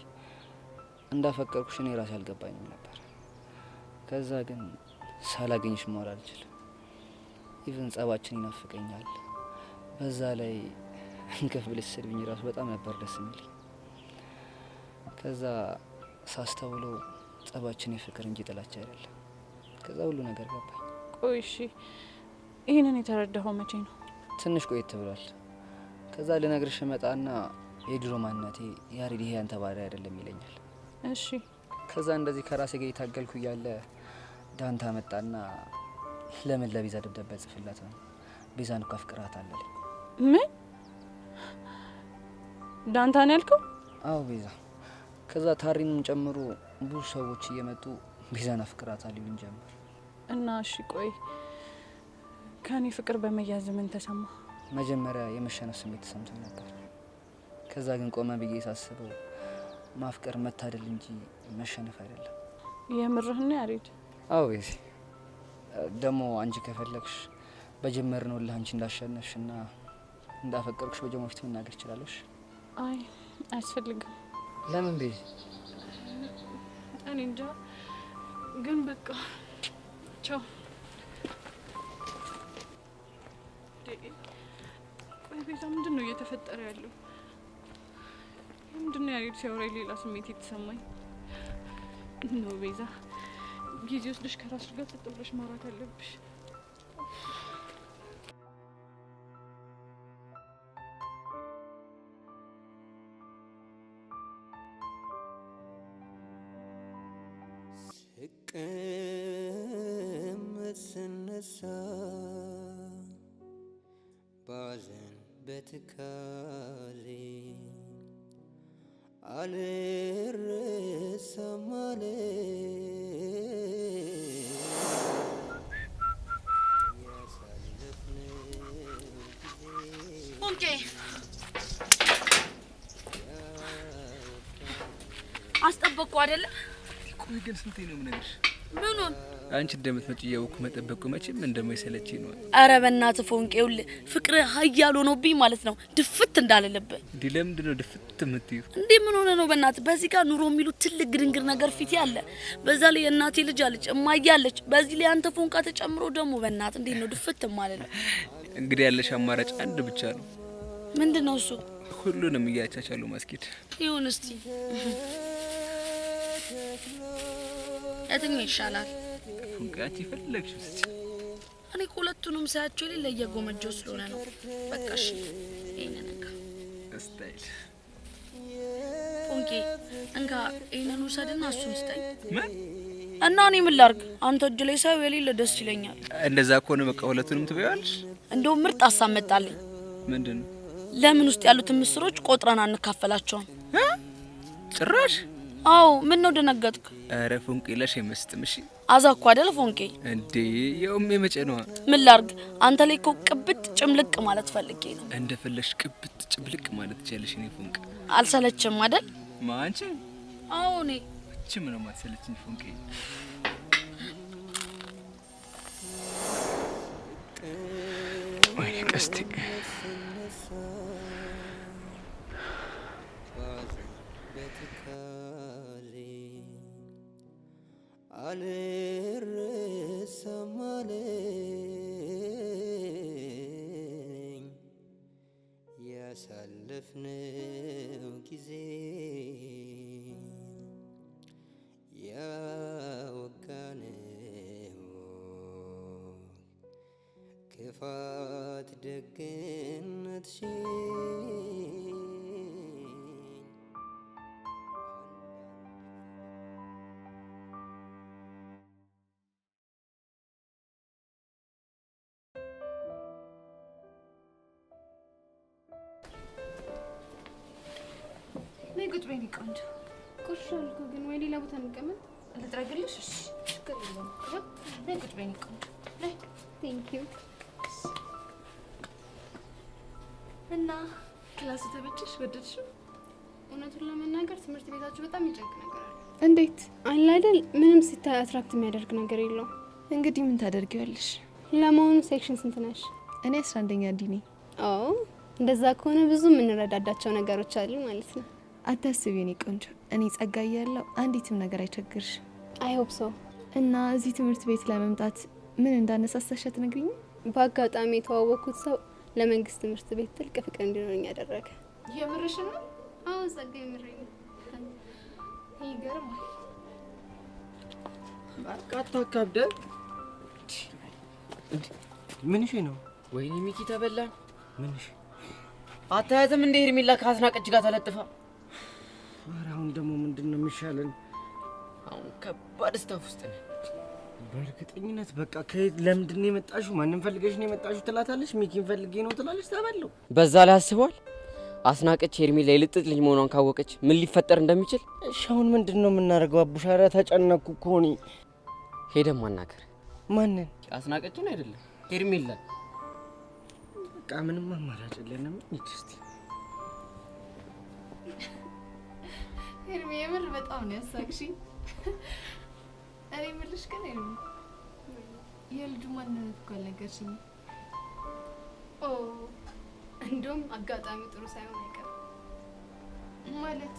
እንዳፈቀርኩሽ እኔ ራሴ አልገባኝም ነበር። ከዛ ግን ሳላገኝሽ መዋል አልችልም። ኢቭን ጸባችን ይናፍቀኛል። በዛ ላይ እንከፍ ብለሽ ስትሰድብኝ ራሱ በጣም ነበር ደስ የሚለኝ። ከዛ ሳስተውለው ጸባችን የፍቅር እንጂ ጥላቻ አይደለም። ከዛ ሁሉ ነገር ገባኝ። ቆይ እሺ ይህንን የተረዳኸው መቼ ነው? ትንሽ ቆየት ብሏል። ከዛ ልነግርሽ መጣና የድሮ ማንነቴ ያሬድ ይሄ ያንተ ባህሪ አይደለም ይለኛል። እሺ ከዛ እንደዚህ ከራሴ ጋር የታገልኩ እያለ ዳንታ መጣና ለምን ለቤዛ ደብዳቤ ጽፍላት ነው ቤዛን እኮ አፍቅራታለሁ አለኝ። ምን? ዳንታ ነው ያልከው? አዎ ቤዛ። ከዛ ታሪንም ጨምሮ ብዙ ሰዎች እየመጡ ቤዛን አፍቅራታለሁ ይሉኝ ጀመር። እና እሺ ቆይ ከኔ ፍቅር በመያዝ ምን ተሰማ? መጀመሪያ የመሸነፍ ስሜት ተሰምቶኝ ነበር። ከዛ ግን ቆመ ብዬ ሳስበው ማፍቀር መታደል እንጂ መሸነፍ አይደለም። የምርህ ነው ያሬድ? አዎ ቤዚ። ደግሞ አንቺ ከፈለግሽ በጀመርነው ለአንቺ እንዳሸነፍሽና እንዳፈቀርኩሽ በጀማው ፊት መናገር እችላለሁ። አይ አያስፈልግም። ለምን ቤዚ? እኔ እንጃ ግን በቃ ቻው። ቆይ ቤዛ ምንድን ነው እየተፈጠረ ያለው? ምንድን ነው ያሬድ ሲያወራኝ ሌላ ስሜት የተሰማኝ ነው? ቤዛ ጊዜ ወስደሽ ከራስሽ ጋር ጸጥ ብለሽ ማውራት አለብሽ። ስቀመጥ ስነሳ ባዘን በትካዜ አልረሳም ኦኬ አስጠበቅኩ አይደለ? ቆይ ግን ስንቴ ነው የምነግርሽ? ምኑን? አንቺ እንደምትመጪ እያወቅኩ መጠበቁ መቼም እንደማይሰለችኝ ነው። አረ በእናትህ ፎንቄ፣ ይኸውልህ ፍቅር ሀያል ሆኖብኝ ማለት ነው ድፍት እንዳልልብህ። እንዴ ለምንድን ነው ድፍት የምትይው? እንዴ ምን ሆነ ነው በእናትህ? በዚህ ጋር ኑሮ የሚሉት ትልቅ ግድንግር ነገር ፊት ያለ፣ በዛ ላይ የእናቴ ልጅ አለች እማዬ አለች፣ በዚህ ላይ አንተ ፎንቃ ተጨምሮ ደግሞ በእናትህ እንዴት ነው ድፍት ማለት ነው? እንግዲህ ያለሽ አማራጭ አንድ ብቻ ነው። ምንድን ነው እሱ? ሁሉንም እያቻቻሉ ማስኬድ። ይሁን እስቲ የትኛው ይሻላል? ፉንቃት ይፈልግሽ እስቲ። እኔ ሁለቱንም ሳያቸው ላይ ለየጎመጀው ስለሆነ ነው። በቃ እሺ ይሄንን እንካ ስታይል ፉንቄ እንካ ይሄንን ውሰድና እሱን ስጠኝ። ምን እና እኔ ምን ላድርግ? አንተ እጅ ላይ ሳይው የሌለ ደስ ይለኛል። እንደዛ ከሆነ በቃ ሁለቱንም ትበያለሽ። እንደውም ምርጥ ሀሳብ መጣልኝ። ምንድን ነው? ለምን ውስጥ ያሉትን ምስሮች ቆጥረን አንካፈላቸውም? ጭራሽ? አዎ ምን ነው ደነገጥክ? አረ ፎንቄ ለሽ የመስጥም። እሺ አዛኳ አይደል ፎንቄ? እንዴ የውም የመጨነዋ ምን ላድርግ? አንተ ላይ እኮ ቅብጥ ጭምልቅ ማለት ፈልጌ ነው። እንደፈለሽ ቅብጥ ጭምልቅ ማለት ትችያለሽ። እኔ ፎንቄ አልሰለችም አይደል? ማንቺ? አዎ እኔ እቺ ምን ነው ማትሰለችኝ ፎንቄ? ወይ ቀስቲ አልረሳም አለኝ ያሳለፍነው ጊዜ ያወጋነው ክፋት ደግነትሽን ነይ ቁጭ በይ ቆንጆ። ቆሻልኩ ግን ወይ ሌላ ቦታ እንቀመጥ? ልጥረግልሽ? እሺ ችግር የለውም። ነይ ቁጭ በይ ቆንጆ። ነይ። ቴንክ ዩ። እና ክላስ ተመቸሽ? ወደድሽው? እውነቱን ለመናገር ትምህርት ቤታችሁ በጣም ይጨንቅ ነገር አለ። እንዴት አለ አይደል? ምንም ሲታይ አትራክት የሚያደርግ ነገር የለውም። እንግዲህ ምን ታደርጊዋለሽ? ለመሆኑ ሴክሽን ስንት ነሽ? እኔ 11ኛ ዲ ነኝ። አዎ እንደዛ ከሆነ ብዙ የምንረዳዳቸው ነገሮች አሉ ማለት ነው። አታስቢ የኔ ቆንጆ፣ እኔ ጸጋ እያለሁ አንዲትም ነገር አይቸግርሽ። አይ ሆፕ ሶ። እና እዚህ ትምህርት ቤት ለመምጣት ምን እንዳነሳሳሽ ትነግሪኝ? በአጋጣሚ የተዋወቅኩት ሰው ለመንግስት ትምህርት ቤት ጥልቅ ፍቅር እንዲኖረኝ ያደረገ። የምርሽ ነው? አዎ ጸጋ የምረኝ ነው። ይገርማል። በቃ አታካብደ። ምንሽ ነው? ወይኔ ሚኪ ተበላን። ምንሽ አታያትም እንደ ሄርሜላ ከአስናቀች ጋር ተለጥፋ። ኧረ አሁን ደግሞ ምንድነው የሚሻለን? አሁን ከባድ ስታፍ ውስጥ ነን። በእርግጠኝነት በቃ ከየት ለምንድን ነው የመጣሽው? ማንን ፈልገሽ ነው የመጣሽው ትላታለች። ሚኪን ፈልጌ ነው ትላለች። ተበለው። በዛ ላይ አስቧል። አስናቀች ሄርሜላ የልጥጥ ልጅ መሆኗን ካወቀች ምን ሊፈጠር እንደሚችል። እሺ አሁን ምንድነው የምናደርገው? አቡሻ ኧረ ተጨነቅኩ እኮ እኔ። ሄደን ማናገር። ማንን? አስናቀችን አይደለም ሄርሜላ። በቃ ምንም አማራጭ የለንም። እስቲ ሄርሜ የምር በጣም ነው ያሳቅሽኝ። እኔ የምልሽ ግን ሄርሜ የልጁ ማንነት እኮ አልነገርሽኝ። ኦ እንደውም አጋጣሚ ጥሩ ሳይሆን አይቀርም። ማለት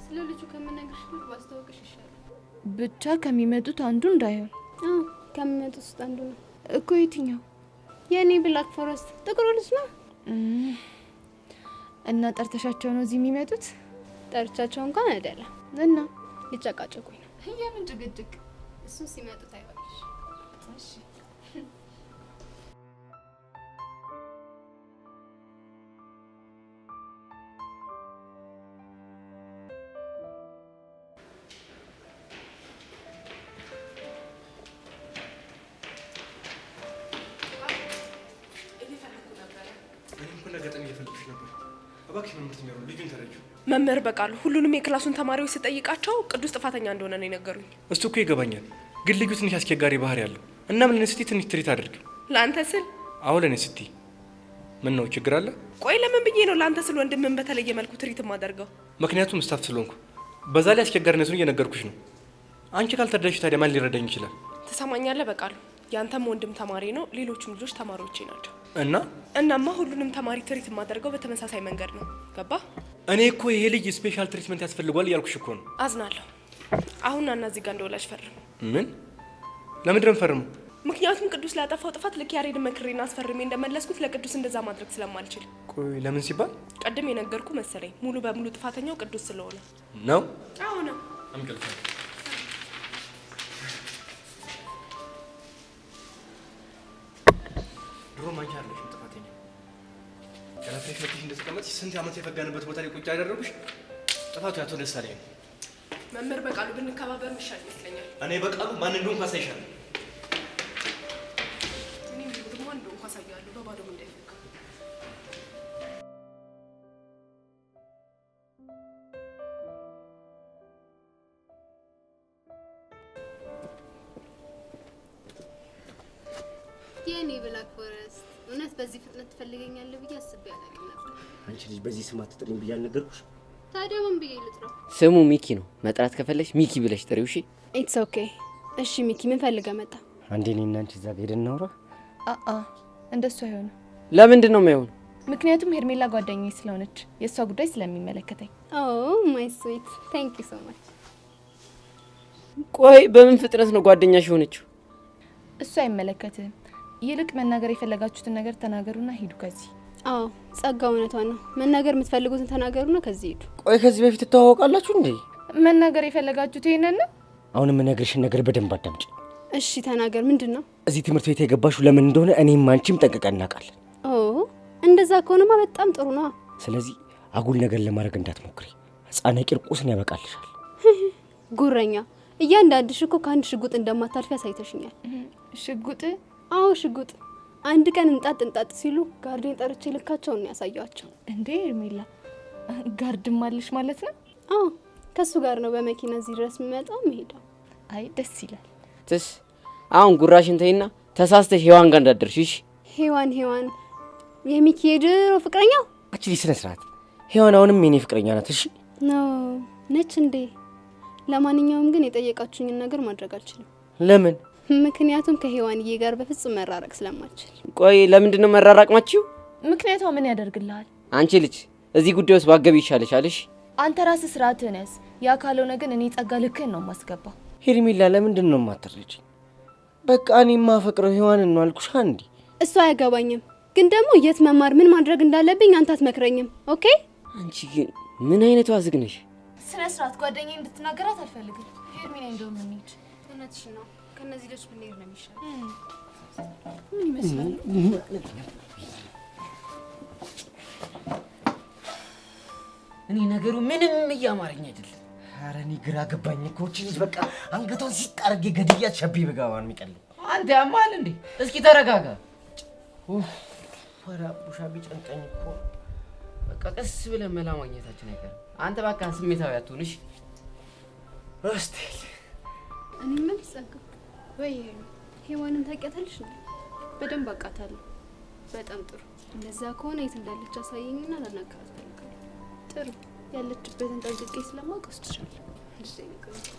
ስለ ልጁ ከምነግርሽ ልጅ ባስተዋወቅሽ ይሻላል። ብቻ ከሚመጡት አንዱ እንዳይሆን። አዎ ከሚመጡት ውስጥ አንዱ ነው እኮ። የትኛው? የኔ ብላክ ፎረስት ጥቁሩ ልጅ ነው። እና ጠርተሻቸው ነው እዚህ የሚመጡት? ጠርቻቸው እንኳን አይደለም እና ሊጨቃጨቁኝ ነው። የምን ጭቅጭቅ? እሱ ሲመጡ ታይዋለሽ። እሺ እባክሽ መምህርት ሜሮን ልጁን ተረጂው። መምህር በቃሉ ሁሉንም የክላሱን ተማሪዎች ስጠይቃቸው ቅዱስ ጥፋተኛ እንደሆነ ነው የነገሩኝ። እሱ እኮ ይገባኛል፣ ግን ልጁ ትንሽ አስቸጋሪ ባህሪ ያለው እና ምን ለኔ ስትይ ትንሽ ትሪት አድርጊው። ለአንተ ስል? አዎ ለኔ ስትይ። ምን ነው ችግር አለ? ቆይ ለምን ብዬ ነው ለአንተ ስል ወንድምን በተለየ መልኩ ትሪት የማደርገው? ምክንያቱም ስታፍ ስለሆንኩ፣ በዛ ላይ አስቸጋሪነቱን እየነገርኩሽ ነው። አንቺ ካልተረዳሽ ታዲያ ማን ሊረዳኝ ይችላል? ትሰማኛለህ በቃሉ፣ ያንተም ወንድም ተማሪ ነው፣ ሌሎችም ልጆች ተማሪዎቼ ናቸው። እናማ ሁሉንም ተማሪ ትሪት የማደርገው በተመሳሳይ መንገድ ነው። ገባ? እኔ እኮ ይሄ ልጅ ስፔሻል ትሪትመንት ያስፈልጓል እያልኩሽ እኮ ነው። አዝናለሁ። አሁን ናና እዚህ ጋር እንደወላጅ ፈርም። ምን? ለምንድን ነው የምፈርመው? ምክንያቱም ቅዱስ ላጠፋው ጥፋት ልክ ያሬድ መክሬና አስፈርሜ እንደመለስኩት ለቅዱስ እንደዛ ማድረግ ስለማልችል። ቆይ ለምን ሲባል? ቀድም የነገርኩ መሰለኝ። ሙሉ በሙሉ ጥፋተኛው ቅዱስ ስለሆነ ነው። አዎ ነው። ድሮ ማንቻ አለሽም ጥፋተኛ። ከላፍሬሽ መጥተሽ እንደተቀመጥሽ ስንት ዓመት የፈጋንበት ቦታ ላይ ቁጭ ያደረጉሽ ጥፋቱ ያቶ ደሳለኝ ነው። መምህር በቃሉ ብንከባበር ምሻል ይመስለኛል። እኔ በቃሉ ማን እንደሆንኩ አሳይሻለሁ። እኔም ደግሞ ማን እንደሆንኩ አሳያለሁ። በባዶም እንዳይፈካ። የኔ ብላክ ፎረስት እውነት በዚህ ፍጥነት ትፈልገኛለህ ብዬ አስቤ አላውቅም ነበር። አንቺ ልጅ በዚህ ስም አትጥሪኝ ብዬ አልነገርኩሽ? ታዲያ ምን ብዬ ልጥራው? ስሙ ሚኪ ነው። መጥራት ከፈለሽ ሚኪ ብለሽ ጥሪው። እሺ ኢትስ ኦኬ። እሺ ሚኪ ምን ፈልገህ መጣ? አንዴ እኔና አንቺ እዛ ሄደን እናውራ። እንደሱ አይሆንም። ለምንድን ነው የማይሆነው? ምክንያቱም ሄርሜላ ጓደኛዬ ስለሆነች የእሷ ጉዳይ ስለሚመለከተኝ። ማይ ስዊት ታንክ ዩ ሶ ማች። ቆይ በምን ፍጥነት ነው ጓደኛሽ የሆነችው? እሱ አይመለከትም። ይልቅ መናገር የፈለጋችሁትን ነገር ተናገሩና ሂዱ ከዚህ። ጸጋ እውነቷን ነው። መናገር የምትፈልጉትን ተናገሩና ከዚህ ሂዱ። ቆይ ከዚህ በፊት ትተዋወቃላችሁ እንዴ? መናገር የፈለጋችሁት ይሄንን ነው? አሁን የምነግርሽን ነገር በደንብ አዳምጪ። እሺ ተናገር። ምንድን ነው? እዚህ ትምህርት ቤት የገባሽው ለምን እንደሆነ እኔም አንቺም ጠንቅቀን እናውቃለን። እንደዛ ከሆነማ በጣም ጥሩ ነው። ስለዚህ አጉል ነገር ለማድረግ እንዳትሞክሪ። ሕፃነ ቂርቆስን ያበቃልሻል። ጉረኛ፣ እያንዳንድሽ እኮ ከአንድ ሽጉጥ እንደማታልፊ አሳይተሽኛል። ሽጉጥ? አዎ ሽጉጥ። አንድ ቀን እንጣጥ ሲሉ ጋርዴን ጠርቼ ልካቸውን ነው ያሳያቸው። እንዴ ሄርሜላ ጋርድም አለሽ ማለት ነው? አዎ ከሱ ጋር ነው በመኪና እዚህ ድረስ የምመጣው መሄዳው። አይ ደስ ይላል። ትስ አሁን ጉራሽን ተይና ተሳስተሽ ሄዋን ጋር እንዳደርሽ። እሺ ሄዋን የሚኪ የድሮ ፍቅረኛው? አቺ ስነ ስርዓት። ሄዋን አሁንም የኔ ፍቅረኛ ናት። እሺ ነው ነች እንዴ? ለማንኛውም ግን የጠየቃችሁኝን ነገር ማድረግ አልችልም። ለምን? ምክንያቱም ከሄዋንዬ ጋር በፍጹም መራራቅ ስለማልችል። ቆይ ለምንድን ነው መራራቅ ማችው? ምክንያቷ ምን ያደርግልሃል? አንቺ ልጅ እዚህ ጉዳይ ውስጥ ባገቢ ይሻልሻል። እሺ አንተ ራስህ ስርዓትህን ያዝ። ያ ካልሆነ ግን እኔ ጸጋ ልክህን ነው የማስገባው። ሄርሜላ ለምንድን ነው የማትረጂኝ? በቃ እኔ የማፈቅረው ሄዋንን ነው አልኩሽ። አንዴ እሱ አያገባኝም፣ ግን ደግሞ የት መማር ምን ማድረግ እንዳለብኝ አንተ አትመክረኝም። ኦኬ? አንቺ ግን ምን አይነቱ አዝግ ነሽ? ስነ ስርዓት። ጓደኛዬ እንድትናገራት አልፈልግም። ሄርሜላ እንደውም እንሂድ። እውነትሽ ነው። ከነዚህ ልጅ ብንሄድ ነው የሚሻለው። ምን ይመስላል? እኔ ነገሩ ምንም እያማረኝ አይደለም። ኧረ እኔ ግራ ገባኝ እኮ። እቺ ልጅ በቃ አንገቷን ሲጣርጌ ገድያት ሸቤ ብገባን የሚቀልኝ። አንተ ያማል እንዴ? እስኪ ተረጋጋ። ወራ ቡሻ ቢጨንቀኝ እኮ። በቃ ቀስ ብለን መላ ማግኘታችን አይቀርም። አንተ በቃ ስሜታዊ አትሁንሽ። እስቲ እኔ ምን ጸጋ ወይ ሄዋንን ታውቂያታለሽ? በደንብ አውቃታለሁ። በጣም ጥሩ። እንደዛ ከሆነ የት እንዳለች አሳየኝና ላናግራት እፈልጋለሁ። ጥሩ። ያለችበትን ጠንቅቄ ስለማውቅ ወስድሻለሁ። እሺ ንገሪኝ።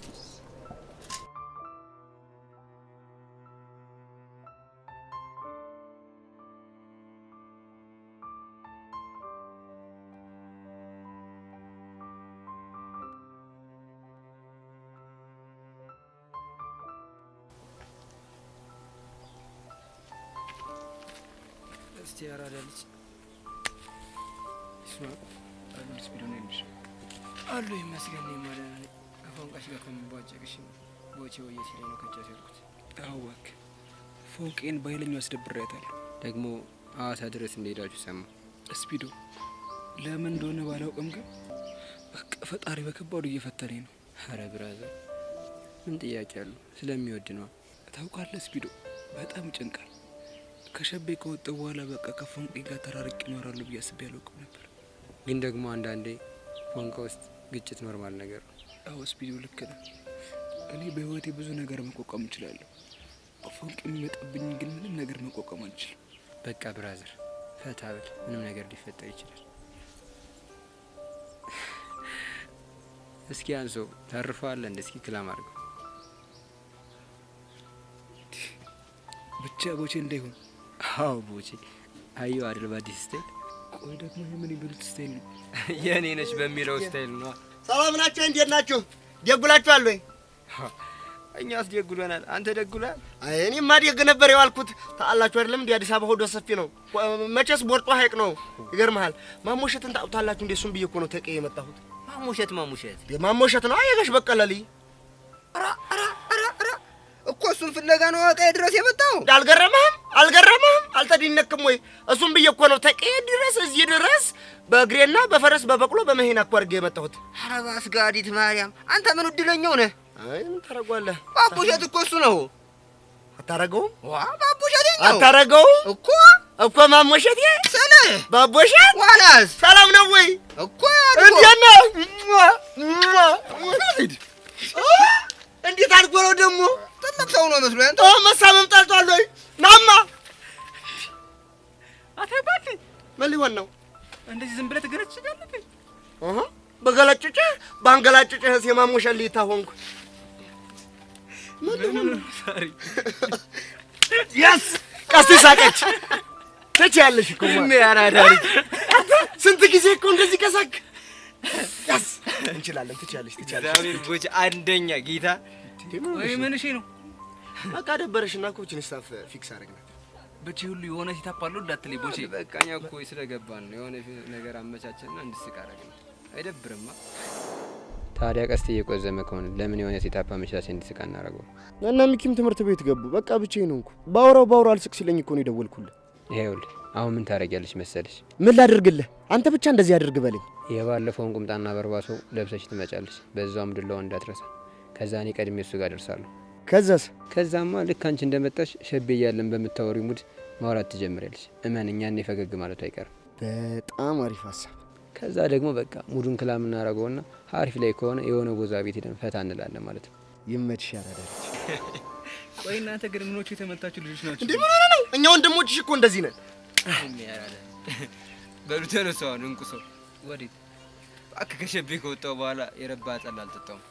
እስቲ ያራዳ ልጅ ይስማ አሉስ ቢሆን እንሽ አሉ ይመስገን ማለት ከፎንቃሽ ጋር ከመቧጨቅሽ ወጪ ወየ ሲለኝ ነው ከጫፍ ያልኩት። አዋክ ፎቄን በኃይለኛው አስደብሬያታለሁ። ደግሞ ሐዋሳ ድረስ እንደሄዳችሁ ሰማ። ስፒዶ ለምን እንደሆነ ባላውቅም ግን በቃ ፈጣሪ በከባዱ እየፈተነኝ ነው። አረ ብራዘር ምን ጥያቄ አለው? ስለሚወድ ነው። ታውቃለህ ስፒዶ በጣም ይጨንቃል። ከሸቤ ከወጣ በኋላ በቃ ከፎንቄ ጋር ተራርቄ እኖራለሁ ብዬ አስቤ አላውቅም ነበር። ግን ደግሞ አንዳንዴ ፎንቃ ውስጥ ግጭት ኖርማል ነገር ነው። አዎ ስፒዱ ልክ ነህ። እኔ በህይወቴ ብዙ ነገር መቋቋም እችላለሁ። ፎንቅ የሚመጣብኝ ግን ምንም ነገር መቋቋም አልችልም። በቃ ብራዘር ፈታ ብል፣ ምንም ነገር ሊፈጠር ይችላል። እስኪ አንሶ ታርፈዋል እንደ እስኪ ክላም አድርገው ብቻ ቦቼ እንዳይሆን። አዎ ቦቼ አዩ አይደል በአዲስ ስታይል። ቆይ ደግሞ የምን ይበሉት ስታይል ነው? የኔ ነች በሚለው ስታይል ነው። ሰላም ናችሁ? እንዴት ናችሁ? ደጉላችኋል ወይ? እኛስ ደጉለናል። አንተ ደጉላል? አይ እኔማ ደግ ነበር የዋልኩት። ታላችሁ አይደለም እንዴ አዲስ አበባ ሆዶ ሰፊ ነው። መቼስ ቦርጦ ሀይቅ ነው። ይገርምሃል። ማሞሸትን ታውቁታላችሁ እንዴ? እሱም ብዬ እኮ ነው ተቀየ የመጣሁት። ማሞሸት ማሞሸት ነው። አየጋሽ በቀለ ልይ እኮ እሱን ፍለጋ ነው አቀይ ድረስ የመጣው። አልገረመህም? አልተደነክም ወይ? እሱም ብዬ እኮ ነው ተቀየ ድረስ እዚህ ድረስ በእግሬና በፈረስ በበቅሎ በመሄና እኮ አድርጌ የመጣሁት። ኧረ ባስጋዲት ማርያም፣ አንተ ምን እድለኛው ነህ? አይ ምን ታረጋለህ? ባቡሸት እኮ እሱ ነው። አታረገውም? ዋ ባቡሸት ነው። አታረገውም እኮ ማሞሸት ስለ ባቡሸት ዋላስ ሰላም ነው ወይ? እኮ እንዴት ነው? እንዴት አድርጎ ነው ደግሞ? ትልቅ ሰው ነው መስሎኝ። መሳመም ጠልቷል ወይ? ናማ አታባል ምን ሊሆን ነው? እንደዚህ ዝም ብለህ ትገለጭኛለህ? በገለጭጭህ ባንገላጭጭህ የማሞሸት ልይታ ሆንኩ። ምን ሊሆን ነው? ሳሪ ያስ ቀስቲ ሳቀች። ትችያለሽ እኮ ምን ያራዳሪ ስንት ጊዜ እኮ እንደዚህ ከሳክ። ያስ እንችላለን። ትችያለሽ። ዛሬ ቦቼ አንደኛ ጌታ ወይ ምን እሺ ነው? በቃ ደበረሽና እኮ እቺን ስታፍ ፊክስ አደረግናት። በቺ ሁሉ የሆነ ሲታፕ አለው እንዳትለይ ቦቼ። በቃኛ እኮ ስለገባን ነው የሆነ ነገር አመቻቸና እንድስቅ አደረግን። አይደብርማ? ታዲያ ቀስት እየቆዘመ ከሆነ ለምን የሆነ ሲታፕ አመቻቸ እንድስቅ አናረገው? እና ሚኪም ትምህርት ቤት ገቡ። በቃ ብቻዬን ሆንኩ። ባወራው አልስቅ ሲለኝ እኮ ነው የደወልኩልህ። ይኸውልህ አሁን ምን ታረጊያለሽ መሰለሽ? ምን ላድርግልህ? አንተ ብቻ እንደዚህ አድርግ በለኝ። የባለፈውን ቁምጣና በርባሶ ለብሰሽ ትመጫለሽ። በዛውም ዱላውን እንዳትረሳ። ከዛ እኔ ቀድሜ እሱ ጋር ደርሳለሁ። ከዛማ ልክ አንቺ እንደመጣሽ ሸቤ እያለን በምታወሪ ሙድ ማውራት ትጀምሪያለሽ። እመን እኛን ፈገግ ማለቱ አይቀርም። በጣም አሪፍ ሀሳብ። ከዛ ደግሞ በቃ ሙዱን ክላም እናደርገውና አሪፍ ላይ ከሆነ የሆነ ጎዛ ቤት ሄደን ፈታ እንላለን ማለት ነው። ይመችሽ ያራዳች። ቆይ እናንተ ግን ምኖቹ የተመታችሁ ልጆች ናችሁ እንዴ? ምን ሆነ ነው? እኛ ወንድሞችሽ እኮ እንደዚህ ነን። በሉ ተነሳው እንቁሶ። ወዴት? እባክህ ከሸቤ ከወጣሁ በኋላ የረባ ጠላ አልጠጣሁም።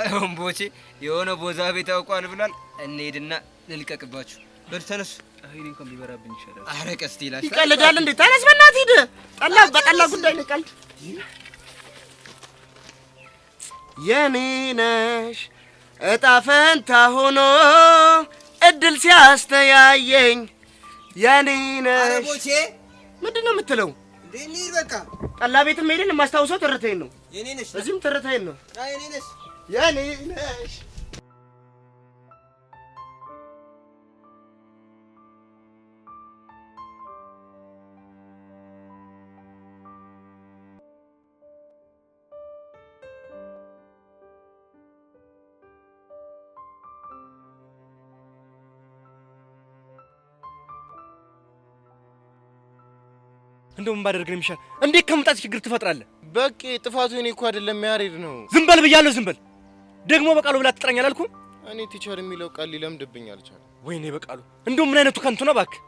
አሁን ቦቼ የሆነ ቦዛ ቤት አውቋል ብሏል። እንሄድና ልልቀቅባችሁ። በሉ ተነሱ። እኔ እንኳን ቢበራብኝ ይሻላል። ኧረ ቀስቲ ይላል። ይቀልዳል እንዴ? ተነስ በእናትህ ሂድ። በጠላ ጉዳይ ነው ቀልድ። የኔ ነሽ እጣ ፈንታ ሆኖ እድል ሲያስተያየኝ የኔ ነሽ። ኧረ ቦቼ ምንድን ነው የምትለው? እንሂድ በቃ። ጠላ ቤትም ሄደን የማስታውሰው ትርታዬን ነው። የኔ ነሽ። እዚህም ትርታዬን ነው። የኔ ነሽ። የኔ ነሽ። እንደውም ባደርግ ነው የሚሻል። እንዴት ከመምጣት ችግር ትፈጥራለህ? በቂ ጥፋቱ እኔ እኮ አይደለም ያሬድ ነው። ዝም በል ብያለሁ፣ ዝም በል። ደግሞ በቃሉ ብላ ትጥራኝ አላልኩም? እኔ ቲቸር የሚለው ቃል ሊለምድብኝ አልቻለም። ወይኔ በቃሉ፣ እንደውም ምን አይነቱ ከንቱ ነው እባክህ።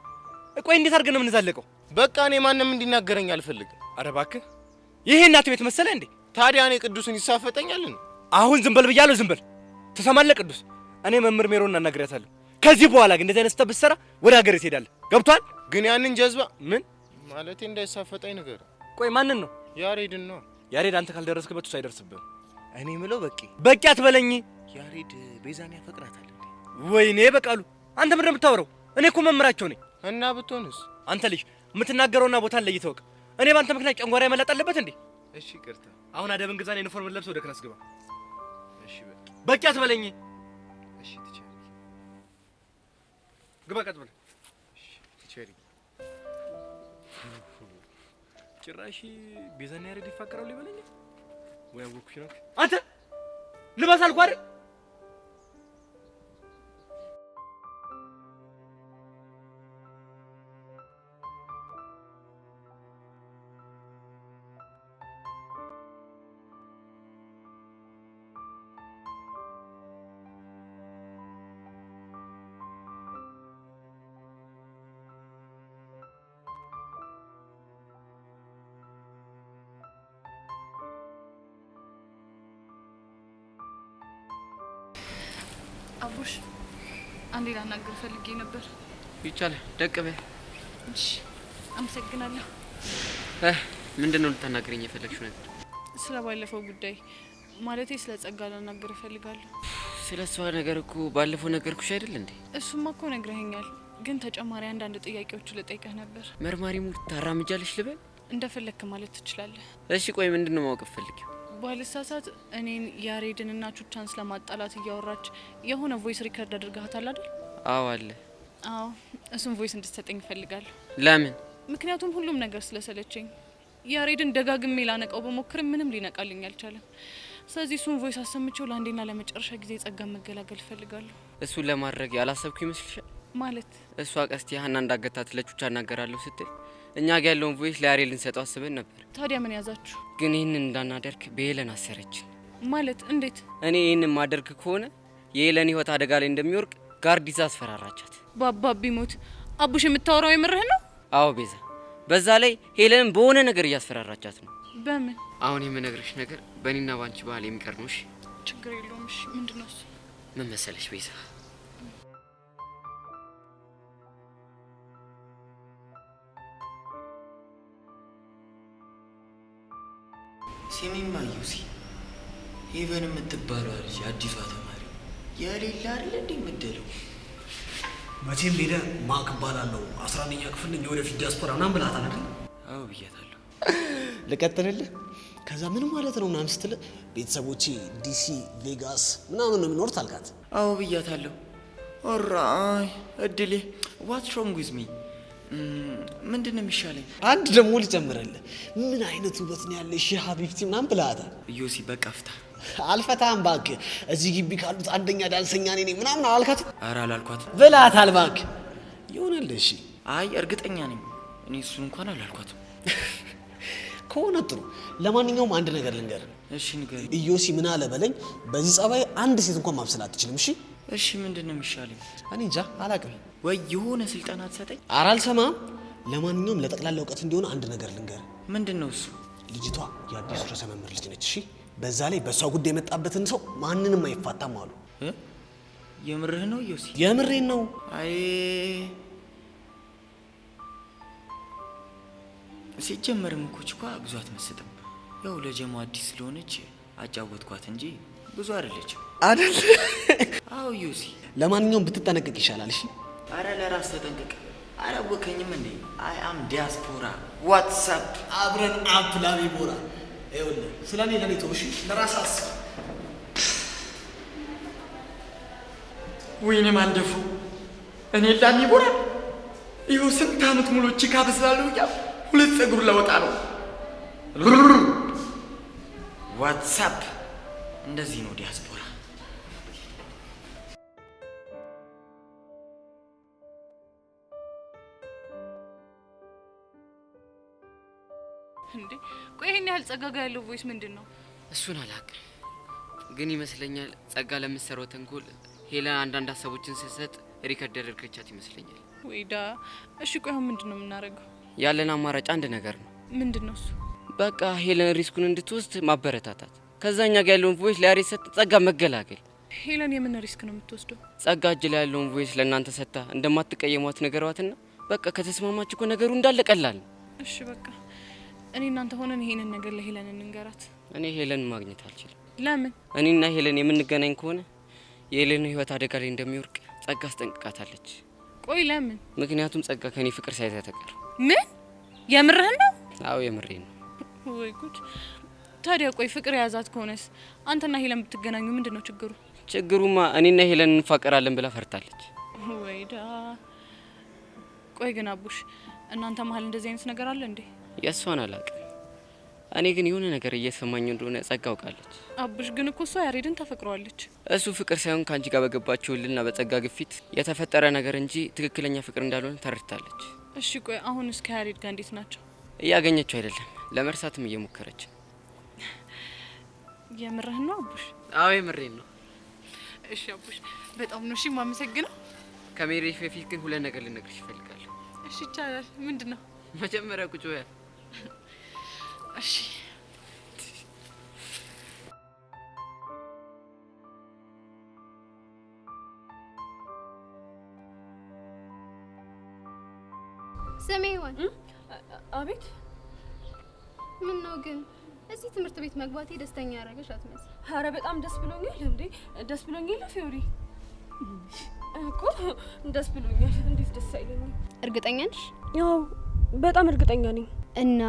ቆይ እንዴት አድርገን ነው የምንዛለቀው? በቃ እኔ ማንም እንዲናገረኝ አልፈልግም። ኧረ እባክህ፣ ይሄ እናት ቤት መሰለህ እንዴ? ታዲያ እኔ ቅዱስን ይሳፈጠኛልን? አሁን ዝም በል ብያለሁ፣ ዝም በል። ትሰማለህ ቅዱስ? እኔ መምህር ሜሮን እናናግሪያታለሁ። ከዚህ በኋላ ግን እንደዚህ አይነት ስህተት ብትሰራ ወደ ሀገር ትሄዳለህ። ገብቶሃል? ግን ያንን ጀዝባ ምን ማለቴ እንዳይሳፈጠኝ ነገር። ቆይ ማንን ነው? ያሬድን ነው። ያሬድ አንተ ካልደረስክበት እሱ አይደርስብህም። እኔ ምለው በቂ አትበለኝ። ያሬድ ቤዛን ያፈቅራታል እንዴ? ወይኔ በቃሉ፣ አንተ ምንድን ነው የምታወራው? እኔ እኮ መምህራቸው ነኝ። እና ብትሆንስ? አንተ ልጅ የምትናገረውና ቦታን ለይተህ ወቅ። እኔ ባንተ ምክንያት ጨንጓራ መላጥ አለበት እንዴ? እሺ ይቅርታ። አሁን አደብን ግዛን ዩኒፎርም ለብሰህ ወደ ክላስ ግባ። እሺ በቂ አትበለኝ። እሺ ቲቸር ግባ፣ ቀጥ ብለህ። እሺ ቲቸር። ጭራሽ ቤዛና ያሬድ ይፋቀራሉ ይበለኝ ወይ? አወኩሽ ነው አንተ። ልበስ አልኩህ አይደል? አቡሽ አንዴ ላናግር ፈልጌ ነበር። ይቻላል። ደቅ በይ። እሺ አመሰግናለሁ። ምንድነው ልታናግረኝ የፈለግሽው ነገር? ስለ ባለፈው ጉዳይ ማለቴ ስለ ጸጋ ላናግር እፈልጋለሁ። ስለ እሷ ነገር እኮ ባለፈው ነገርኩሽ አይደል እንዴ? እሱማ እኮ ነግረኸኛል፣ ግን ተጨማሪ አንዳንድ ጥያቄዎች ልጠይቅህ ነበር። መርማሪ ሙድ ታራምጃለሽ ልበል? እንደፈለክ ማለት ትችላለህ። እሺ ቆይ ምንድነው ማወቅ ፈልጊው? ባልሳሳት እኔን ያሬድንና ቹቻን ስለማጣላት እያወራች የሆነ ቮይስ ሪከርድ አድርጋታል አይደል? አዎ አለ። አዎ እሱን ቮይስ እንድትሰጠኝ እፈልጋለሁ። ለምን? ምክንያቱም ሁሉም ነገር ስለሰለቸኝ ያሬድን ደጋግሜ ላነቀው በሞክርም ምንም ሊነቃልኝ አልቻለም። ስለዚህ እሱን ቮይስ አሰምቼው ለአንዴና ለመጨረሻ ጊዜ ጸጋ መገላገል እፈልጋለሁ። እሱን ለማድረግ ያላሰብኩ ይመስልሻል? ማለት እሷ ቀስቲ ሀና እንዳገታት ለቹቻ እናገራለሁ ስትል እኛ ጋር ያለውን ቮይስ ለያሬድ ልንሰጠው አስበን ነበር። ታዲያ ምን ያዛችሁ? ግን ይህንን እንዳናደርግ በሄለን አሰረችን። ማለት እንዴት? እኔ ይህንን ማደርግ ከሆነ የሄለን ህይወት አደጋ ላይ እንደሚወርቅ ጋርድ ይዛ አስፈራራቻት። ባባቢ ሞት አቡሽ የምታወራው የምርህ ነው? አዎ ቤዛ፣ በዛ ላይ ሄለንን በሆነ ነገር እያስፈራራቻት ነው። በምን? አሁን የምነግርሽ ነገር በእኔና ባንቺ ባህል የሚቀር ነው። እሺ ችግር የለውም። እሺ ምንድነው እሱ? ምን መሰለሽ ቤዛ፣ ሲሚማ ዩሲ ሄቨን የምትባለው ልጅ አዲሷ ተማሪ የሌላ አይደል እንዴ የምትደለው? መቼም ሄደ ማክ እባላለሁ 11ኛ ክፍል ነኝ የወደፊት ዲያስፖራ ምናምን ብላታል አይደል? አዎ ብያታለሁ። ልቀጥልልህ? ከዛ ምን ማለት ነው ምናምን ስትል ቤተሰቦቼ ዲሲ ቬጋስ ምናምን ነው የሚኖሩት አልካት? አዎ ብያታለሁ። ኦራይ እድሌ ዋትስ ሮንግ ዊዝ ሚ? ምንድን ነው የሚሻለኝ? አንድ ደግሞ ልጨምርልህ። ምን አይነት ውበት ነው ያለሽ ሀቢብቲ ምናምን ብላታል። ዮሲ በቃ ፍታ። አልፈታም እባክህ። እዚህ ግቢ ካሉት አንደኛ ዳንሰኛ እኔ ነኝ ምናምን አላልካት? ኧረ አላልኳትም። ብላታል እባክህ። ይሆናል። እሺ አይ እርግጠኛ ነኝ እኔ እሱን እንኳን አላልኳትም። ከሆነ ጥሩ። ለማንኛውም አንድ ነገር ልንገር። እሺ ንገር። ኢዮሲ ምን አለ በለኝ፣ በዚህ ጸባይ አንድ ሴት እንኳን ማብሰል አትችልም። እሺ እሺ ምንድን ነው የሚሻለኝ? እኔ እንጃ አላውቅም። ወይ የሆነ ስልጠና ትሰጠኝ? ኧረ አልሰማም። ለማንኛውም ለጠቅላላ እውቀት እንዲሆን አንድ ነገር ልንገር። ምንድን ነው እሱ? ልጅቷ የአዲሱ ርዕሰ መምህር ልጅ ነች። እሺ በዛ ላይ በእሷ ጉዳይ የመጣበትን ሰው ማንንም አይፋታም አሉ። የምርህ ነው ዮሲ? የምሬን ነው። አይ ሲጀመርም እኮ ችኳ ብዙ አትመስጥም። ያው ለጀማ አዲስ ስለሆነች አጫወትኳት እንጂ ብዙ አይደለችም አይደል? አዎ ዮሲ። ለማንኛውም ብትጠነቀቅ ይሻላል። እሺ አረ ለራስ ተጠንቀቅ። አላወከኝም እንዴ? አይ አም ዲያስፖራ ዋትስአፕ አብረን አፕ ላሚቦራ። ይኸውልህ ስለኔ ለኔ ተው። እሺ ለራስ አስብ። ወይኔ ማንደፉ እኔ ላሚቦራ ይኸው ስንት ዓመት ሙሉ ቺካ በስላለሁ ያ ሁለት ፀጉር ለወጣ ነው። ዋትስአፕ እንደዚህ ነው ዲያስፖራ። እንዴ ቆይ ይሄን ያህል ጸጋ ጋር ያለው ቮይስ ምንድን ነው? እሱን አላውቅም፣ ግን ይመስለኛል ጸጋ ለምትሰራው ተንኮል ሄለን አንዳንድ ሀሳቦችን ስትሰጥ ሪከርድ ያደረገቻት ይመስለኛል። ወይዳ እሺ ቆይ አሁን ምንድን ነው የምናደርገው? ያለን አማራጭ አንድ ነገር ነው። ምንድን ነው እሱ? በቃ ሄለን ሪስኩን እንድትወስድ ማበረታታት፣ ከዛኛ ጋር ያለውን ቮይስ ለያሬድ ሰጥ ጸጋ መገላገል። ሄለን የምን ሪስክ ነው የምትወስደው? ጸጋ እጅ ላይ ያለውን ቮይስ ለእናንተ ሰጥታ እንደማትቀየሟት ነገሯትና በቃ ከተስማማች እኮ ነገሩ እንዳለ ቀላል ነው። እሺ በቃ እኔ እናንተ ሆነን ይሄንን ነገር ለሄለን እንንገራት። እኔ ሄለን ማግኘት አልችልም። ለምን? እኔና ሄለን የምንገናኝ ከሆነ የሄለን ህይወት አደጋ ላይ እንደሚወርቅ ጸጋ አስጠንቅቃታለች። ቆይ ለምን? ምክንያቱም ጸጋ ከኔ ፍቅር ሳይዛ ተቀር። ምን? የምርህን ነው? አዎ የምሬን ነው። ወይ ጉድ! ታዲያ ቆይ ፍቅር የያዛት ከሆነስ አንተና ሄለን ብትገናኙ ምንድን ነው ችግሩ? ችግሩማ እኔና ሄለን እንፋቀራለን ብላ ፈርታለች። ወይዳ! ቆይ ግን አቡሽ እናንተ መሀል እንደዚህ አይነት ነገር አለ እንዴ? የእሷን አላውቅም። እኔ ግን የሆነ ነገር እየተሰማኝ እንደሆነ ጸጋ አውቃለች። አቡሽ ግን እኮ እሷ ያሬድን ተፈቅሯለች። እሱ ፍቅር ሳይሆን ከአንቺ ጋር በገባችሁልና በጸጋ ግፊት የተፈጠረ ነገር እንጂ ትክክለኛ ፍቅር እንዳልሆነ ተረድታለች። እሺ ቆይ አሁን እስከ ያሬድ ጋር እንዴት ናቸው? እያገኘችው አይደለም፣ ለመርሳትም እየሞከረች። የምርህን ነው አቡሽ? አዎ የምሬን ነው። እሺ አቡሽ በጣም ነው እሺ የማመሰግነው። ከሜሪ በፊት ግን ሁለት ነገር ልነግርሽ እፈልጋለሁ። እሺ ይቻላል። ምንድን ነው? መጀመሪያ ቁጭ በያ። እሺ ስሜ ይሆን? አቤት። ምን ነው ግን እዚህ ትምህርት ቤት መግባቴ ደስተኛ ያደረገሽ አትመስል። ኧረ በጣም ደስ ብሎኛል። እንዴ ደስ ብሎኛል ፊዮሪ እኮ ደስ ብሎኛል። እንዴት ደስ አይለኝም? እርግጠኛ ነሽ? ያው በጣም እርግጠኛ ነኝ። እና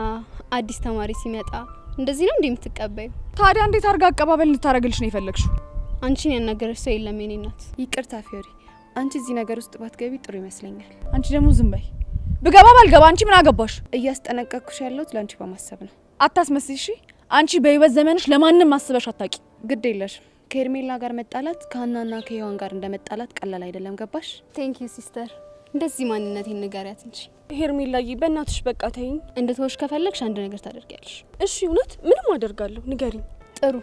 አዲስ ተማሪ ሲመጣ እንደዚህ ነው እንዴ የምትቀበዩ? ታዲያ እንዴት አድርጋ አቀባበል ልታረግልሽ ነው የፈለግሽው? አንቺን ያናገረሽ ሰው የለም የኔ እናት። ይቅርታ ፊዮሪ፣ አንቺ እዚህ ነገር ውስጥ ባትገቢ ጥሩ ይመስለኛል። አንቺ ደግሞ ዝም በይ። ብገባ ባልገባ አንቺ ምን አገባሽ? እያስጠነቀቅኩሽ ያለሁት ለአንቺ በማሰብ ነው። አታስመስይ እሺ። አንቺ በህይወት ዘመንሽ ለማንም ማስበሽ አታቂ። ግድ የለሽም። ከኤርሜላ ጋር መጣላት ከሀናና ከሔዋን ጋር እንደመጣላት ቀላል አይደለም። ገባሽ? ቴንክ ዩ ሲስተር። እንደዚህ ማንነቴን ንገሪያት እንጂ። ሄርሜላዬ በእናትሽ በቃ ተይኝ። እንድትወሽ ከፈለግሽ አንድ ነገር ታደርጊያለሽ። እሺ እውነት ምንም አደርጋለሁ፣ ንገሪኝ። ጥሩ።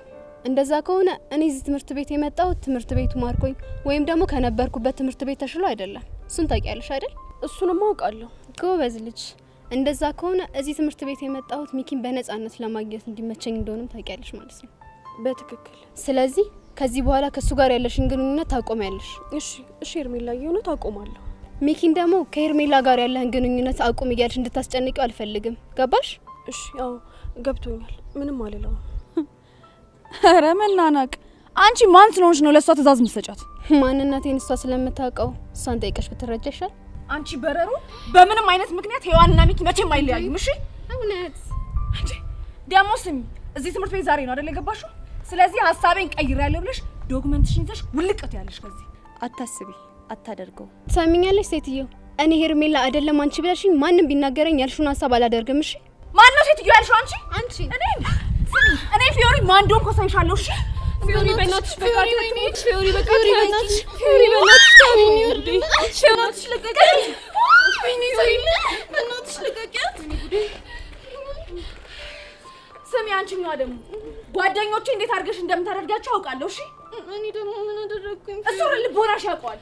እንደዛ ከሆነ እኔ እዚህ ትምህርት ቤት የመጣሁት ትምህርት ቤቱ ማርኮኝ ወይም ደግሞ ከነበርኩበት ትምህርት ቤት ተሽሎ አይደለም። እሱን ታውቂያለሽ አይደል? እሱንም አውቃለሁ። ጎበዝ ልጅ። እንደዛ ከሆነ እዚህ ትምህርት ቤት የመጣሁት ሚኪን በነጻነት ለማግኘት እንዲመቸኝ እንደሆነም ታውቂያለሽ ማለት ነው። በትክክል። ስለዚህ ከዚህ በኋላ ከሱ ጋር ያለሽን ግንኙነት ታቆሚያለሽ። እሺ ሄርሜላዬ፣ እውነት አቆማለሁ። ሚኪን ደግሞ ከሄርሜላ ጋር ያለህን ግንኙነት አቁም እያልሽ እንድታስጨንቂው አልፈልግም። ገባሽ? እሺ ያው ገብቶኛል። ምንም አልለውም። ኧረ መናናቅ። አንቺ ማን ስለሆንሽ ነው ለእሷ ትእዛዝ ምትሰጫት? ማንነቴን እሷ ስለምታውቀው እሷን ጠይቀሽ ብትረጃ ይሻል። አንቺ በረሩ፣ በምንም አይነት ምክንያት ሔዋንና ሚኪ መቼም አይለያዩም። እሺ እውነት? ደግሞ ስሚ፣ እዚህ ትምህርት ቤት ዛሬ ነው አይደል የገባሽው? ስለዚህ ሀሳቤን ቀይሬያለሁ ብለሽ ዶክመንትሽን ይዘሽ ውልቀት ያለሽ ከዚህ። አታስቢ፣ አታደርገው። ትሰሚኛለሽ ሴትዮ? እኔ ሄርሜላ አይደለም አንቺ ብለሽኝ ማንም ቢናገረኝ ያልሽውን ሀሳብ አላደርግም። እሺ ማን ነው ሴትዮ ያልሽው? አንቺ? እኔ ፊዮሪ ማን እንደሆንኩ አሳይሻለሁ። እሺ ፊዮሪ በእናትሽ በቃ ተይኝ። ፊዮሪ በቃ ፊዮሪ በእናትሽ ተይኝ። በእናትሽ ልቀቂያት። ወይኔ ዘይለ በእናትሽ ልቀቂያት። ስሚ አንቺኛዋ ደግሞ ጓደኞቼ እንዴት አድርገሽ እንደምታደርጋቸው አውቃለሁ። እሺ እኔ ደግሞ ምን አደረኩኝ? እሱ ልቦናሽ ያውቀዋል።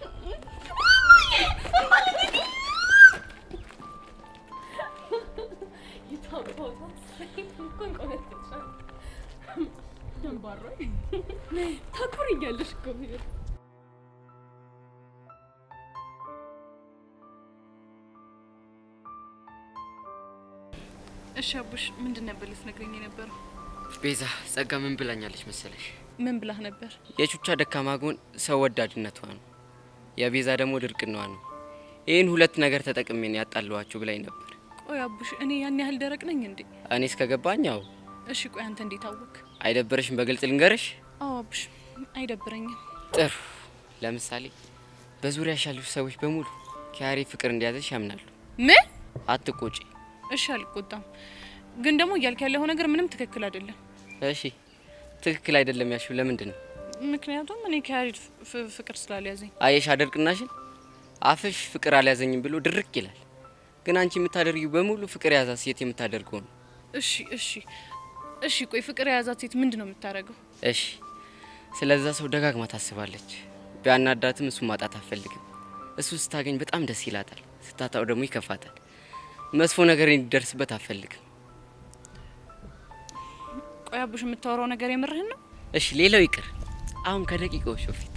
ታኮሪኛለሽ እኮ። እሺ አቡሽ፣ ምንድን ነበር ልትነግረኝ የነበረው? ቤዛ ጸጋ ምን ብላኛለች መሰለሽ? ምን ብላህ ነበር? የቹቻ ደካማ ጎን ሰው ወዳድነቷ ነው፣ የቤዛ ደግሞ ድርቅናዋ ነው። ይህን ሁለት ነገር ተጠቅሜ ነው ያጣለዋችሁ ብላኝ ነበር። ቆይ አቡሽ፣ እኔ ያን ያህል ደረቅ ነኝ እንዴ? እኔ እስከገባኝ አዎ። እሺ ቆይ አንተ እንዴት አወቅ? አይደብረሽም በግልጽ ልንገርሽ? አዎ አቡሽ፣ አይደብረኝም። ጥሩ። ለምሳሌ በዙሪያሽ ያሉ ሰዎች በሙሉ ከያሬ ፍቅር እንደያዘሽ ያምናሉ። ምን? አትቆጪ። እሺ አልቆጣም፣ ግን ደግሞ እያልክ ያለው ነገር ምንም ትክክል አይደለም። እሺ ትክክል አይደለም ያልሽው ለምንድን ነው? ምክንያቱም እኔ ከያሬድ ፍቅር ስላልያዘኝ። አየሽ አደርቅናሽን፣ አፍሽ ፍቅር አልያዘኝም ብሎ ድርቅ ይላል፣ ግን አንቺ የምታደርጊው በሙሉ ፍቅር የያዛት ሴት የምታደርገው ነው። እሺ እሺ እሺ፣ ቆይ ፍቅር የያዛት ሴት ምንድን ነው የምታደርገው? እሺ ስለዛ ሰው ደጋግማ ታስባለች። ቢያናዳትም እሱ ማጣት አትፈልግም። እሱ ስታገኝ በጣም ደስ ይላታል፣ ስታጣው ደግሞ ይከፋታል። መጥፎ ነገር እንዲደርስበት አትፈልግም። ቆይ አቡሽ፣ የምታወራው ነገር የምርህን ነው? እሺ ሌላው ይቅር፣ አሁን ከደቂቃዎች በፊት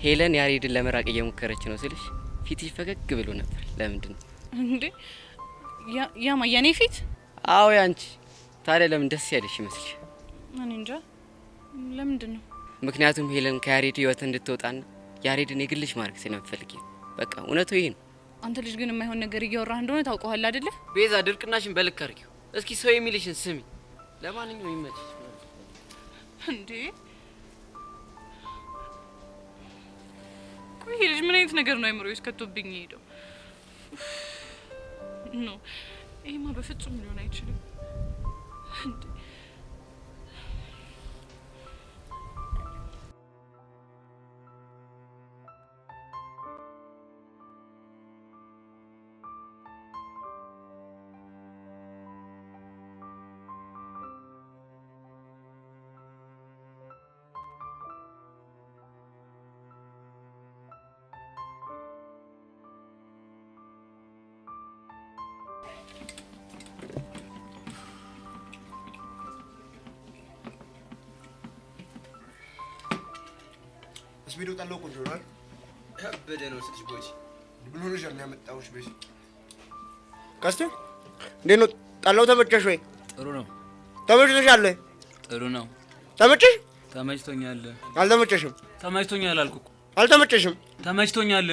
ሄለን ያሬድን ለመራቅ እየሞከረች ነው ስልሽ ፊትሽ ፈገግ ብሎ ነበር። ለምንድን ነው እንዴ? ያማ የኔ ፊት? አዎ ያንቺ። ታዲያ ለምን ደስ ያለሽ ይመስልሽ? እኔ እንጃ። ለምንድን ነው? ምክንያቱም ሄለን ከያሬድ ህይወት እንድትወጣና ያሬድን የግልሽ ማድረግ ስለምትፈልጊ። በቃ እውነቱ ይሄ ነው። አንተ ልጅ ግን የማይሆን ነገር እያወራህ እንደሆነ ታውቀዋል አይደለ? ቤዛ ድርቅናሽን በልክ አድርጊው። እስኪ ሰው የሚልሽን ስሚ። ለማንኛውም ይመችሽ። እንዴ ቆይ ልጅ ምን አይነት ነገር ነው አይምሮዬ ውስጥ ከቶብኝ ሄደው? ኖ ይሄማ በፍጹም ሊሆን አይችልም። እንዴ ስፒዶ ጣለው ቆንጆ ነው። ያበደ ነው ስልሽ ቦይስ ምን ሆነሽ ነው ያመጣውሽ? በዚህ ቀስቴ እንዴት ነው ጠላው? ተመቸሽ ወይ? ጥሩ ነው። ተመችቶሻል ወይ? ጥሩ ነው። ተመቸሽ? ተመችቶኛል። አልተመቸሽም? ተመችቶኛል አልኩ እኮ። አልተመቸሽም? ተመችቶኛል።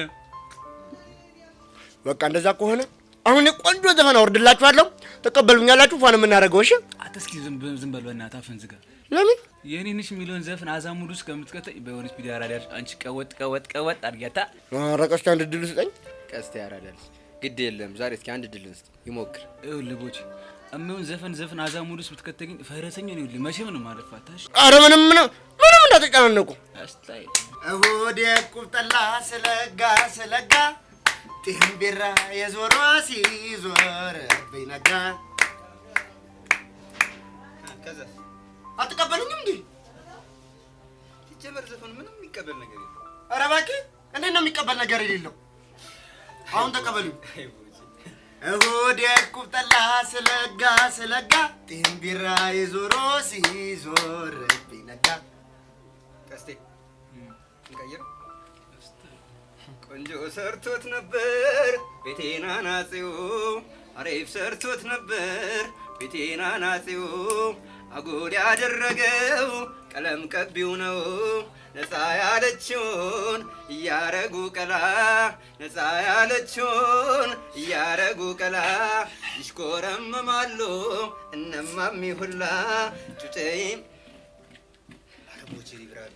በቃ እንደዛ ከሆነ አሁን ቆንጆ ዘፈን አወርድላችኋለሁ። ተቀበሉኛላችሁ? ፋን የምናደርገው እሺ? አትስኪ ዝም በል በእናትህ አፍህን ዝጋ። ለምን? የኔ ነሽ የሚለውን ዘፈን አዛሙድ ውስጥ ከምትከተይ በሆነች ቪዲዮ አራዳል አንቺ ቀወጥ አድርጊያታ። ኧረ ቀስቴ አንድ ድል ስጠኝ። ቀስቴ አራዳል ግድ የለም ዛሬ እስኪ አንድ ድል ስጥ ይሞክር። ይኸውልህ ቦቼ እሚሆን ዘፈን አዛሙድ ውስጥ ብትከተኝ ፈረሰኛ ነው። ይኸውልህ መቼም ነው ማለፋታሽ። ኧረ ምንም እንዳትጨናነቁ። አስታይ እሁድ ቁብጠላ ስለጋ ጢምቢራ የዞሯ ሲዞርብኝ ነጋ። ከዛ አትቀበሉኝም እንዴ? ሲጀመር ዘፈን ምንም የሚቀበል ነገር የለም። ኧረ እባክህ እንዴት ነው የሚቀበል ነገር የሌለው? አሁን ተቀበሉኝ። እሁድ ቁብጠላ ስለጋ ጢምቢራ የዞሮ ሲዞርብኝ ነጋ። ቀስቴ እንቀይረው። ቆንጆ ሰርቶት ነበር ቤቴና ናጺው፣ አሪፍ ሰርቶት ነበር ቤቴና ናጺው፣ አጉድ ያደረገው ቀለም ቀቢው ነው። ነፃ ያለችውን እያረጉ ቀላ፣ ነፃ ያለችውን እያረጉ ቀላ፣ ይሽኮረመማሉ እነማሚ ሁላ ጩጬም አረቦቼ ይብራሉ።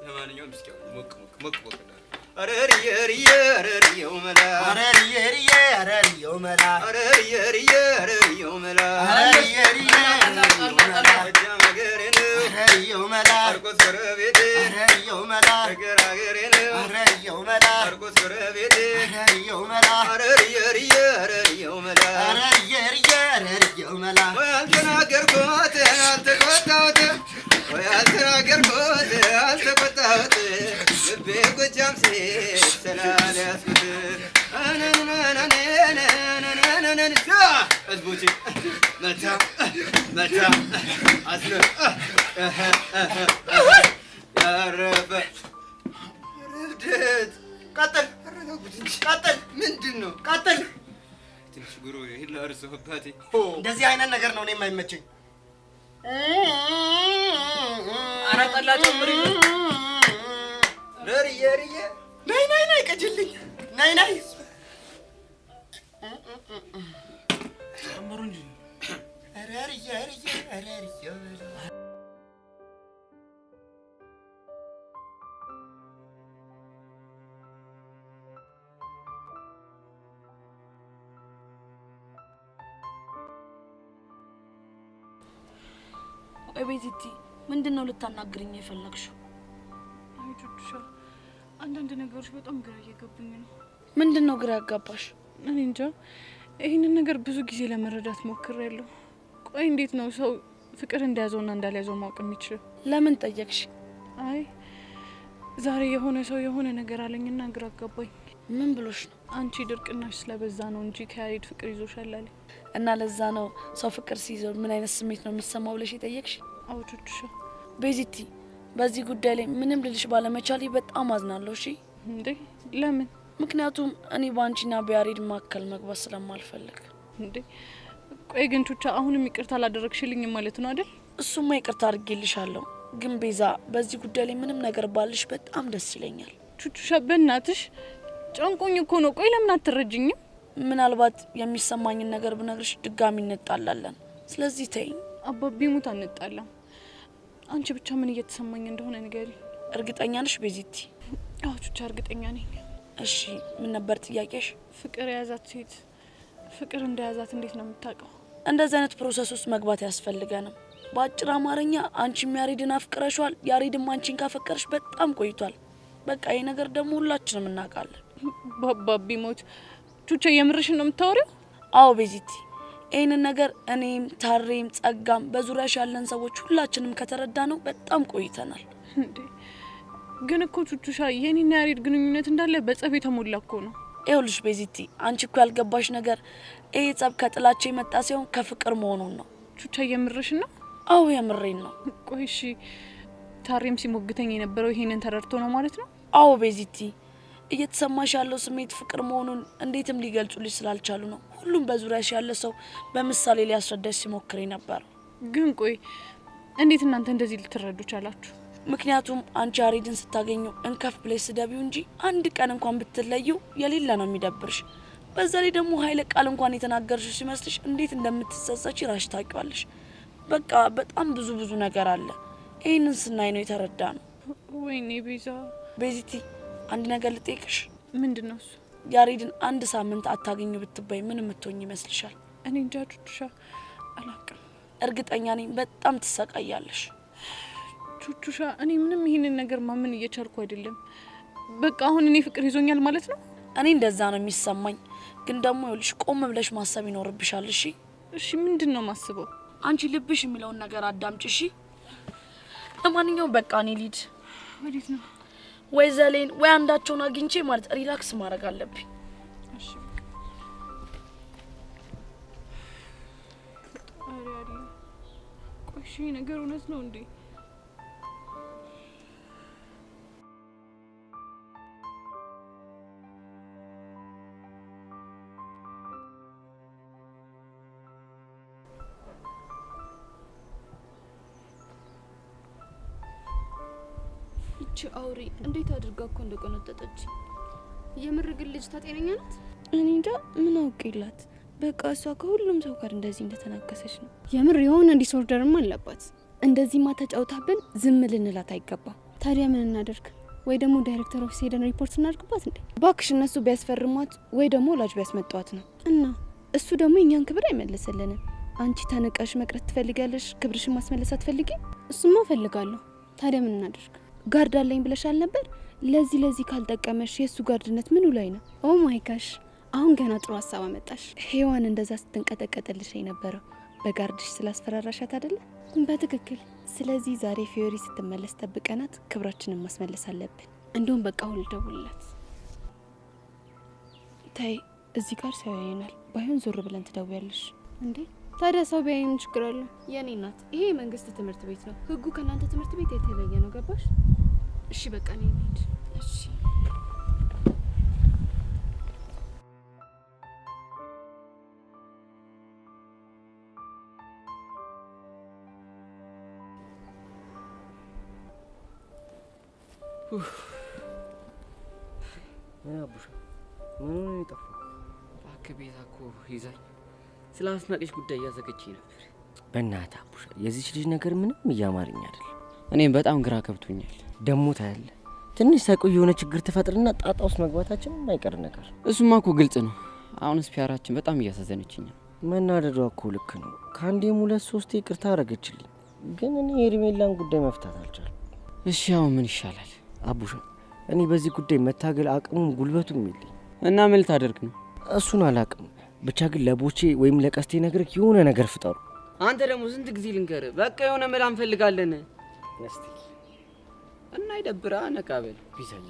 ለማንኛውም እስኪ ሞቅ አረርየው መላ አረርየው መላ አረርየው መላ አረርየው መላ አርቆስ ጎረቤቴ አረርየው መላ አገር አገሬ ነው አረርየው መላ አርቆስ ጎረቤቴ አረርየው መላ አረርየው መላ አረርየው መላ ወይ አልተናገርኩት አልተቆጣሁት ወይ አልተናገርኩት አልተቆጣሁት ልቤ ጎጃም ሴት ስላልያዝኩት ህዝቦቼ መታ አስረ ያረፈ ረብደት ቀጥል ምንድን ነው? ቀጥል ትንሽ ጉሮ ይሄን ላርሰው አባቴ። እንደዚህ አይነት ነገር ነው እኔ የማይመቸኝ። ኧረ ጠላ ጨምሪ። ረርዬ ነይ ቀጅልኝ ነይ ጨምሩ እንጂ ረርዬ ቤዚቲ ምንድን ነው ልታናግሪኝ የፈለግሽው? አይ ቹቹሻ አንዳንድ ነገሮች በጣም ግራ እየገቡኝ ነው። ምንድን ነው ግራ ያጋባሽ? እኔ እንጃ። ይህንን ነገር ብዙ ጊዜ ለመረዳት ሞክሬያለሁ። ቆይ እንዴት ነው ሰው ፍቅር እንደያዘውና እንዳልያዘው ማወቅ የሚችለው? ለምን ጠየቅሽ? አይ ዛሬ የሆነ ሰው የሆነ ነገር አለኝና ግራ አጋባኝ። ምን ብሎሽ ነው? አንቺ ድርቅናሽ ስለበዛ ነው እንጂ ከያሬድ ፍቅር ይዞሻል አለኝ። እና ለዛ ነው ሰው ፍቅር ሲይዘው ምን አይነት ስሜት ነው የሚሰማው ብለሽ የጠየቅሽ? አዎ ቹቹሻ። ቤዚቲ በዚህ ጉዳይ ላይ ምንም ልልሽ ባለመቻሌ በጣም አዝናለሁ። እሺ እንዴ? ለምን? ምክንያቱም እኔ በአንቺና በያሬድ መካከል መግባት ስለማልፈልግ። እንዴ? ቆይ ግን ቹቻ አሁንም ይቅርታ አላደረግሽልኝም ማለት ነው አይደል? እሱማ ይቅርታ አድርጌልሻለሁ፣ ግን ቤዛ በዚህ ጉዳይ ላይ ምንም ነገር ባልሽ በጣም ደስ ይለኛል። ቹቹሻ በእናትሽ ጨንቆኝ እኮ ነው። ቆይ ለምን አትረጅኝም? ምናልባት የሚሰማኝን ነገር ብነግርሽ ድጋሚ እንጣላለን። ስለዚህ ተይኝ። አባቢ ሙት አንጣላም። አንቺ ብቻ ምን እየተሰማኝ እንደሆነ ንገሪ። እርግጠኛ ነሽ ቤዚቲ? አዎ ቹቻ እርግጠኛ ነኝ። እሺ ምን ነበር ጥያቄሽ? ፍቅር የያዛት ሴት ፍቅር እንደያዛት እንዴት ነው የምታውቀው? እንደዚህ አይነት ፕሮሰስ ውስጥ መግባት ያስፈልገንም። በአጭር አማርኛ አንቺም ያሬድን አፍቅረሽዋል፣ ያሬድም አንቺን ካፈቀረሽ በጣም ቆይቷል። በቃ ይሄ ነገር ደግሞ ሁላችንም እናውቃለን። ባባቢ ሞት ቹቻ የምርሽን ነው የምታወሪው? አዎ ቤዚቲ፣ ይህንን ነገር እኔም ታሬም ጸጋም በዙሪያሽ ያለን ሰዎች ሁላችንም ከተረዳ ነው በጣም ቆይተናል። እንዴ ግን እኮ ቹቹሻ የኔና ያሬድ ግንኙነት እንዳለ በጸብ የተሞላ እኮ ነው። ይኸውልሽ ቤዚቲ፣ አንቺ እኮ ያልገባሽ ነገር ይሄ ጸብ ከጥላቻ የመጣ ሳይሆን ከፍቅር መሆኑን ነው። ቹቻ የምርሽን ነው? አዎ የምሬን ነው። ቆይ እሺ ታሬም ሲሞግተኝ የነበረው ይሄንን ተረድቶ ነው ማለት ነው? አዎ ቤዚቲ፣ እየተሰማሽ ያለው ስሜት ፍቅር መሆኑን እንዴትም ሊገልጹልሽ ስላልቻሉ ነው ሁሉም በዙሪያሽ ያለ ሰው በምሳሌ ሊያስረዳሽ ሲሞክር ነበር። ግን ቆይ እንዴት እናንተ እንደዚህ ልትረዱ ቻላችሁ? ምክንያቱም አንቺ ያሬድን ስታገኙ እንከፍ ብለሽ ስደቢው እንጂ አንድ ቀን እንኳን ብትለዩ የሌለ ነው የሚደብርሽ። በዛ ላይ ደግሞ ኃይለ ቃል እንኳን የተናገርሽ ሲመስልሽ እንዴት እንደምትጸጸች ራሽ ታውቂዋለሽ። በቃ በጣም ብዙ ነገር አለ። ይሄንን ስናይ ነው የተረዳ ነው። ወይኔ ቤዛ። ቤዚቲ አንድ ነገር ልጠይቅሽ። ምንድነው እሱ? ያሬድን አንድ ሳምንት አታገኙ ብትባይ ምን የምትሆኝ ይመስልሻል? እኔ እንጃ ቹቹሻ አላውቅም። እርግጠኛ ነኝ በጣም ትሰቃያለሽ። ቹቹሻ እኔ ምንም ይሄንን ነገር ማመን እየቻልኩ አይደለም። በቃ አሁን እኔ ፍቅር ይዞኛል ማለት ነው? እኔ እንደዛ ነው የሚሰማኝ። ግን ደግሞ ይኸውልሽ ቆም ብለሽ ማሰብ ይኖርብሻል። እሺ እሺ፣ ምንድነው ማስበው? አንቺ ልብሽ የሚለውን ነገር አዳምጪ እሺ። ለማንኛውም በቃ እኔ ልሂድ። ወዴት ነው? ወይ ዘሌን ወይ አንዳቸውን አግኝቼ ማለት ሪላክስ ማድረግ አለብኝ። እሺ ቆይ፣ እሺ ነገር እውነት ነው እንዴ? እቺ አውሪ እንዴት አድርጋ እኮ እንደቆነጠጠች። የምር ግን ልጅ ጤነኛ ናት? እኔ እንጃ ምን አውቄላት። በቃ እሷ ከሁሉም ሰው ጋር እንደዚህ እንደተናከሰች ነው። የምር የሆነ ዲስኦርደርም አለባት። እንደዚህማ ተጫውታብን ዝም ልንላት አይገባም። ታዲያ ምን እናደርግ? ወይ ደግሞ ዳይሬክተር ኦፊስ ሄደን ሪፖርት እናድርግባት እንዴ? ባክሽ እነሱ ቢያስፈርሟት ወይ ደግሞ ወላጅ ቢያስመጧት ነው። እና እሱ ደግሞ የኛን ክብር አይመልስልንም። አንቺ ተነቀሽ መቅረት ትፈልጊያለሽ፣ ክብርሽን ማስመለስ አትፈልጊ? እሱማ እፈልጋለሁ። ታዲያ ምን እናደርግ? ጋርድ አለኝ ብለሻል ነበር። ለዚህ ካልጠቀመሽ የሱ ጋርድነት ምኑ ላይ ነው? ኦ ማይ ጋሽ፣ አሁን ገና ጥሩ ሀሳብ አመጣሽ። ሄዋን እንደዛ ስትንቀጠቀጥልሽ የነበረው በጋርድሽ ስላስፈራራሻት አይደለ? በትክክል። ስለዚህ ዛሬ ፊዮሪ ስትመለስ ጠብቀናት ክብራችንን ማስመለስ አለብን። እንደውም በቃ አሁን ልደውልላት። ታይ እዚህ ጋር ሰው ያየናል። ባይሆን ዞር ብለን ትደውያለሽ። እንዴ ታዲያ ሰው ቢያየን ችግር አለ? የኔ እናት ይሄ የመንግስት ትምህርት ቤት ነው። ህጉ ከእናንተ ትምህርት ቤት የተለየ ነው። ገባሽ? እሺ በቃ እኔ ልሂድ። እሺ አቡሻ ምን ነው የጠፋው? እባክህ ቤዛ እኮ ይዛኝ ስለ አስናቀሽ ጉዳይ እያዘገችኝ ነበር። በእናትህ አቡሻ የዚች ልጅ ነገር ምንም እያማረኝ አይደለም። እኔም በጣም ግራ ገብቶኛል። ደሞ ታያለህ ትንሽ ሳይቆይ የሆነ ችግር ትፈጥርና ጣጣ ውስጥ መግባታችን የማይቀር ነገር። እሱማ እኮ ግልጽ ነው። አሁንስ ፒያራችን በጣም እያሳዘነችኝ ነው። መናደዷ እኮ ልክ ነው። ከአንዴም 2-3 ይቅርታ አረገችልኝ፣ ግን እኔ የሄርሜላን ጉዳይ መፍታት አልቻልኩም። እሺ አሁን ምን ይሻላል? አቡሻ እኔ በዚህ ጉዳይ መታገል አቅሙም ጉልበቱም የለኝ። እና ምን ልታደርግ ነው? እሱን አላቅም። ብቻ ግን ለቦቼ ወይም ለቀስቴ ነግረህ የሆነ ነገር ፍጠሩ። አንተ ደግሞ ስንት ጊዜ ልንገርህ? በቃ የሆነ መላ እንፈልጋለን። እስቲ እና ይደብራ ነቃበል ቢሰኛ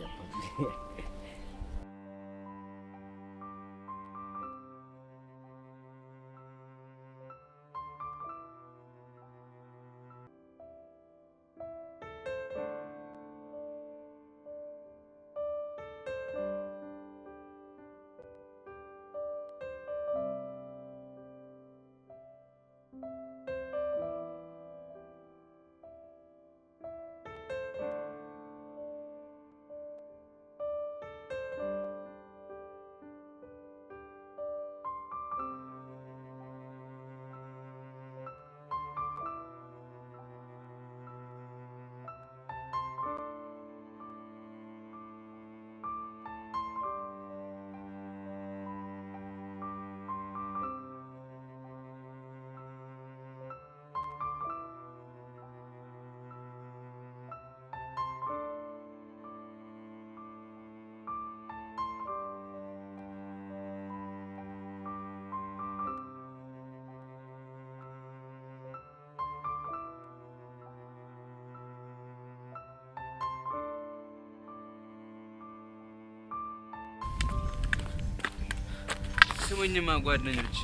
ስሙኝማ ጓደኞች፣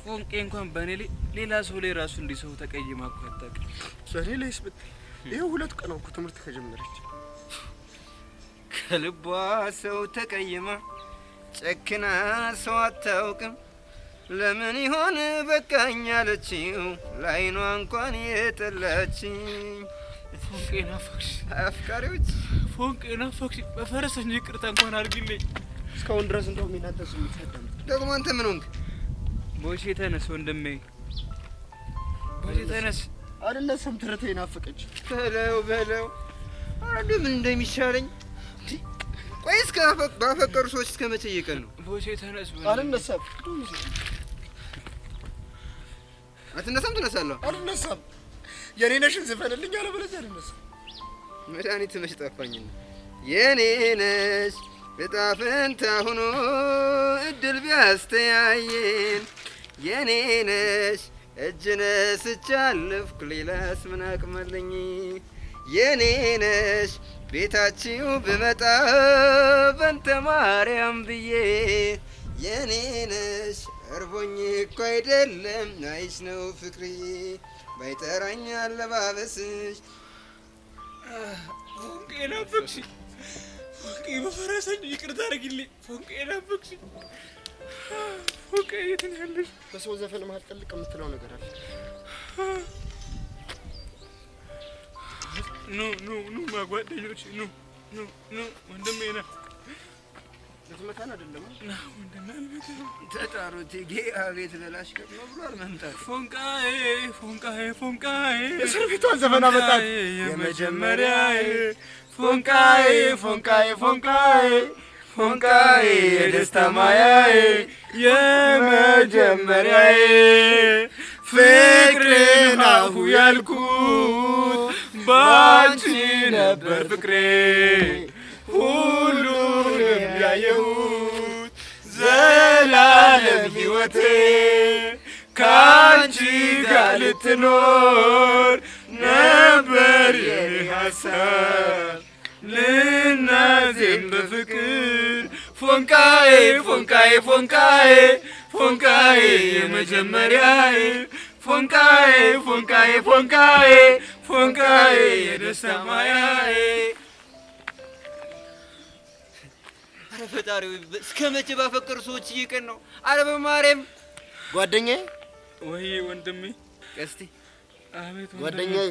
ፎንቄ እንኳን በእኔ ላይ ሌላ ሰው ላይ ራሱ እንዲሰው ተቀይማ እኮ አታውቅም። በእኔ ላይስ ብታይ ይኸው 2 ቀን እኮ ትምህርት ከጀመረች። ከልቧ ሰው ተቀይማ ጨክና ሰው አታውቅም። ለምን ይሆን በቃኝ አለችው ላይኗ እንኳን የጠላችኝ። ፎንቄ ናፈቅሽ አፍቃሪዎች ፎንቄ ናፈቅሽ። በፈረሰኝ ይቅርታ እንኳን አድርጊልኝ። እስካሁን ድረስ እንደውም እናንተ ስሜት ሰደም ደግሞ አንተ ምን ሆንክ? ቦቼ ተነስ ወንድሜ፣ ቦቼ ተነስ። አይደለም ትረቴ ናፈቀች። በለው አንዱ ምን እንደሚሻለኝ። ቆይ እስከ ባፈቀሩ ሰዎች እስከ መቼ እየቀን ነው? ቦቼ ተነስ። አልነሳም። አትነሳም? ትነሳለህ? አልነሳም። የኔ ነሽን ዝፈንልኝ፣ አለበለዚያ አልነሳም። መድኃኒት መች ጠፋኝና የኔ ነሽ እጣ ፈንታ ሆኖ እድል ቢያስተያየን የኔ ነሽ እጅ ነስቻለፍኩ ሌላስ ምን አቅማለኝ? የኔ ነሽ ቤታችሁ ብመጣ በንተ ማርያም ብዬ የኔ ነሽ እርቦኝ እኮ አይደለም ናይሽ ነው ፍቅሪ ባይጠራኝ አለባበስሽ። ፎንቄ ናፈቅሽ ፎንቄ፣ በፈረሰኝ ይቅርታ አድርጊልኝ። ፎንቄ ናፈቅሽ ፎንቄ፣ የት ነው ያለሽ? በሰው ዘፈን መሀል ጥልቅ የምትለው ነገር አለ። ኑ ጓደኞች ኑ ወንድሜ ና። ልትመታን አይደለም ና ወንድሜ አልመታም። ተጣሩት ጌ አቤት በላሽ ከጥሎ ብሏል መምጣት። ፎንቃዬ እስር ቤቷን ዘፈን አመጣት የመጀመሪያዬ ፎንቃዬ የደስታ ማያዬ የመጀመሪያዬ ፍቅርን አሁ ያልኩት ባንቺ ነበር ፍቅሬ ሁሉንም ያየሁት ዘላለም ሕይወቴ ካንቺ ጋር ልትኖር ነበር የኔ ሀሳብ ልናዜም በፍቅር ፎንቃዬ የመጀመሪያዬ ፎንቃዬ የደስታ ማያዬ። አረ ፈጣሪው እስከ መቼ ባፈቀሩ ሰዎች እየቀን ነው? አረ በማርያም ጓደኛዬ። ወይ ወንድሜ ቀስቲ። አቤት ጓደኛዬ።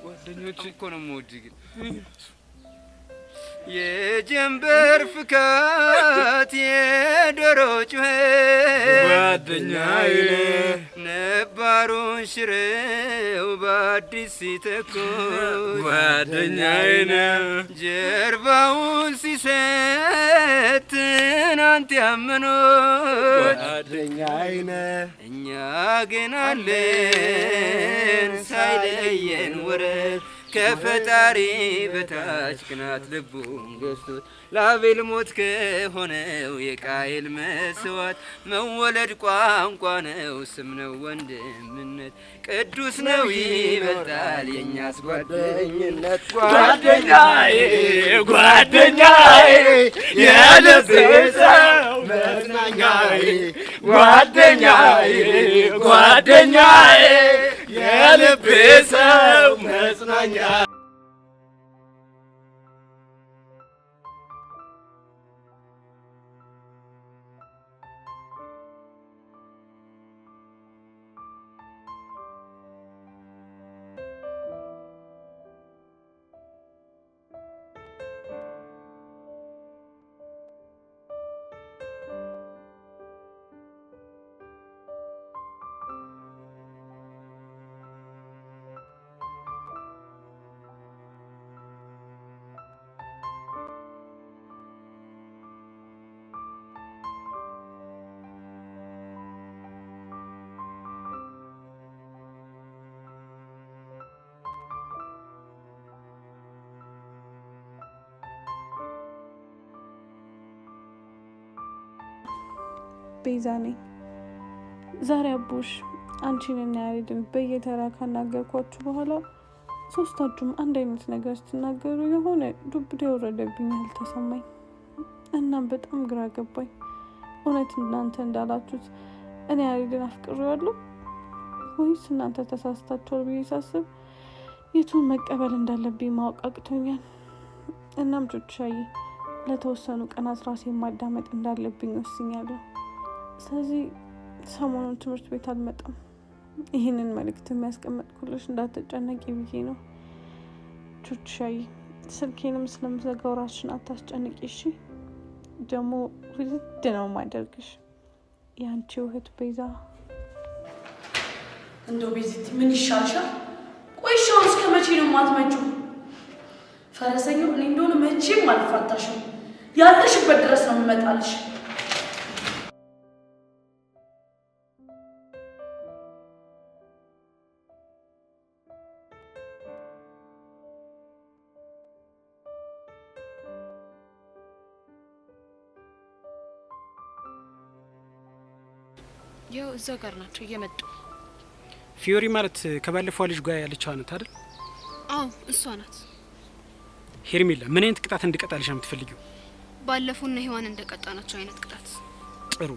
ጓደኞች እኮ ነው የምወድህ ግን የጀንበር ፍካት የዶሮ ጩኸት ጓደኛዬ ነባሩን ሽሬው በአዲስ ሲተኩት ጓደኛዬ ጀርባውን ሲሰጥ ትናንት ያመኑት ጓደኛዬ እኛ ግን አለን ሳይለየን ወረት ከፈጣሪ በታች ቅናት ልቡን ገዝቶት ለአቤል ሞት ከሆነው የቃየል መስዋዕት መወለድ ቋንቋ ነው ስም ነው ወንድምነት ቅዱስ ነው ይበልጣል የእኛስ ጓደኝነት። ጓደኛዬ የልቤ ሰው መጽናኛዬ ጓደኛዬ የልቤ ሰው መጽናኛ። ቤዛ ነኝ። ዛሬ አቡሽ አንቺንና ያሬድን በየተራ ካናገርኳችሁ በኋላ ሶስታችሁም አንድ አይነት ነገር ስትናገሩ የሆነ ዱብዳ የወረደብኝ ያህል ተሰማኝ። እናም በጣም ግራ ገባኝ። እውነት እናንተ እንዳላችሁት እኔ ያሬድን አፍቅሬዋለሁ ወይስ እናንተ ተሳስታችኋል ብዬ ሳስብ የቱን መቀበል እንዳለብኝ ማወቅ አቅቶኛል። እናም ቹቻዬ ለተወሰኑ ቀናት ራሴን ማዳመጥ እንዳለብኝ ወስኛለሁ። ስለዚህ ሰሞኑን ትምህርት ቤት አልመጣም። ይህንን መልእክት የሚያስቀምጥኩልሽ እንዳትጨነቂ ብዬ ነው። ቹቻዬ ስልኬንም ስለምዘጋው ራስሽን አታስጨንቂ እሺ? ደግሞ ውድድ ነው ማደርግሽ የአንቺው እህት ቤዛ። እንደው ቤዚት ምን ይሻልሻል? ቆይሻው እስከ መቼ ነው የማትመጪው? ፈረሰኛው እኔ እንደሆነ መቼም አልፋታሽም። ያለሽበት ድረስ ነው የምመጣልሽ። ያው እዛ ጋር ናቸው እየመጡ። ፊዮሪ ማለት ከባለፈው ልጅ ጋር ያለችው ናት አይደል? አዎ እሷ ናት። ሄርሜላ ምን አይነት ቅጣት እንድቀጣልሽ ነው የምትፈልጊው? ባለፈውና ሔዋን እንደቀጣናቸው አይነት ቅጣት። ጥሩ።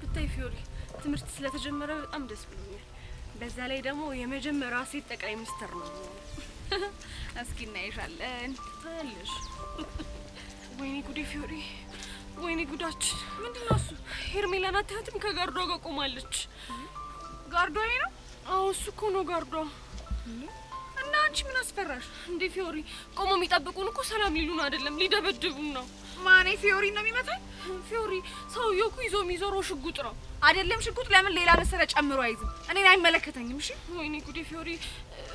ብታይ ፊዮሪ ትምህርት ስለተጀመረ በጣም ደስ ብሎኛል። በዛ ላይ ደግሞ የመጀመሪያዋ ሴት ጠቅላይ ሚኒስትር ነው። እስኪ እናይሻለን ታያለሽ። ወይኔ ጉዴ ፊዮሪ፣ ወይኔ ጉዳችን። ምንድነው እሱ? ሄርሜላን አታያትም? ከጋርዷ ጋር ቆማለች። ጋርዷ ይሄ ነው? አዎ እሱ እኮ ነው ጋርዷ። እና አንቺ ምን አስፈራሽ እንዴ? ፊዮሪ ቆሞ የሚጠብቁን እኮ ሰላም ሊሉን አይደለም ሊደበድቡን ነው። ማኔ ፊዮሪ ነው የሚመታኝ? ፊዮሪ ሰውዬው እኮ ይዞ የሚዞረው ሽጉጥ ነው አይደለም? ሽጉጥ ለምን ሌላ መሰረት ጨምሮ አይዝም? እኔን አይመለከተኝም። እሺ ወይኔ ጉዴ ፊዮሪ።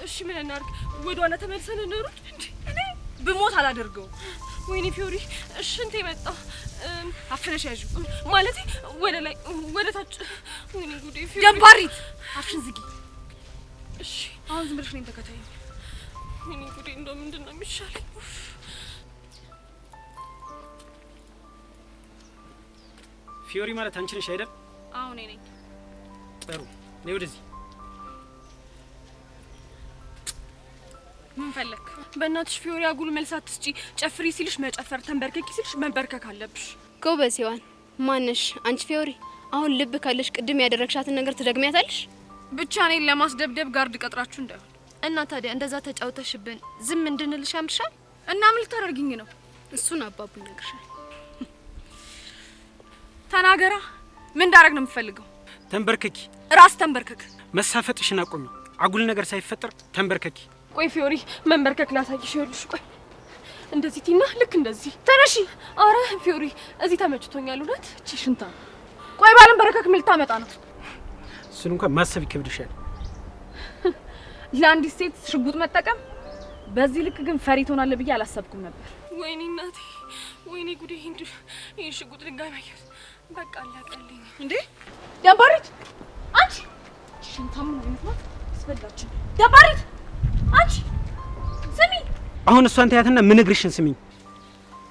እሺ ምን እናድርግ? ወደ ኋላ ተመልሰን እንሩጥ እንዴ? እኔ ብሞት አላደርገውም። ወይኔ ፊዮሪ እሺ እንት መጣ አፍነሽ ያዡ ማለት ወደ ላይ ወደ ታች። ወይኔ ጉዴ ፊዮሪ። ደባሪት አፍሽን ዝጊ እሺ። አሁን ዝም ብለሽ እኔን ተከታይኝ። ወይኔ ጉዴ እንደው ምንድን ነው የሚሻለኝ? ፊዮሪ ማለት አንቺ ነሽ አይደል? አዎ እኔ ነኝ። ጥሩ ነይ ወደዚህ። ምን ፈለክ? በእናትሽ ፊዮሪ አጉል መልስ አትስጪ። ጨፍሪ ሲልሽ መጨፈር፣ ተንበርከኪ ሲልሽ መንበርከክ አለብሽ። ጎበዝ ሔዋን። ማነሽ አንቺ ፊዮሪ? አሁን ልብ ካለሽ ቅድም ያደረግሻትን ነገር ትደግሚያታለሽ? ብቻ እኔን ለማስደብደብ ጋርድ ቀጥራችሁ እንዳይሆን። እና ታዲያ እንደዛ ተጫውተሽብን ዝም እንድንልሽ ያምርሻል? እና ምን ልታደርጊኝ ነው? እሱን አባቡ ይነግርሻል። ተናገራ። ምን እንዳደረግ ነው የምትፈልገው? ተንበርከኪ። ራስ ተንበርከክ። መሳፈጥሽን አቆሚ። አጉል ነገር ሳይፈጠር ተንበርከኪ። ቆይ ፊዮሪ መንበርከክ ላሳይሽ። ይኸውልሽ ቆይ እንደዚህ ቲና፣ ልክ እንደዚህ ተነሺ። አረ ፊዮሪ እዚህ ተመችቶኛል። እውነት እቺ ሽንታ። ቆይ ባለንበረከክ ምን ልታመጣ ነው? እሱን እንኳን ማሰብ ይከብድሻል። ለአንዲት ሴት ሽጉጥ መጠቀም በዚህ ልክ ግን ፈሪ ትሆናለህ ብዬ አላሰብኩም ነበር። ወይኔ እናቴ፣ ወይኔ ጉዴ። ይሄን ሽጉጥ ድጋሚ አየሁት። በቃ አላቀልኝ እንዴ! ደባሪት አንቺ ሽንታም ነው ማለት ስበላችን። ደባሪት አንቺ ስሚ። አሁን እሷን ታያትና ምንግርሽን ስሚኝ።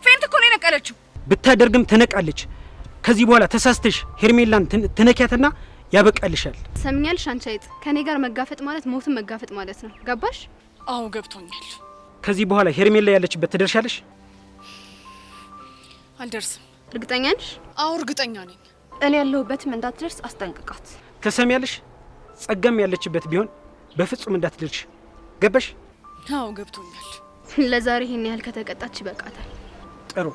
ፌንት እኮ ነው የነቀለችው። ብታደርግም ትነቃለች። ከዚህ በኋላ ተሳስተሽ ሄርሜላን ትነኪያትና ያበቃልሻል። ሰምኛልሽ? አንቺ አይጥ፣ ከኔ ጋር መጋፈጥ ማለት ሞትን መጋፈጥ ማለት ነው። ገባሽ? አዎ ገብቶኛል። ከዚህ በኋላ ሄርሜላ ያለችበት ትደርሻለሽ? አልደርስም። እርግጠኛ ነሽ? አዎ እርግጠኛ ነኝ። እኔ ያለሁበትም እንዳትደርስ አስጠንቅቃት። ተሰሚያለሽ? ጸጋም ያለችበት ቢሆን በፍጹም እንዳትደርሽ። ገባሽ? አዎ ገብቶኛል። ለዛሬ ይሄን ያህል ከተቀጣች ይበቃታል። ጥሩ፣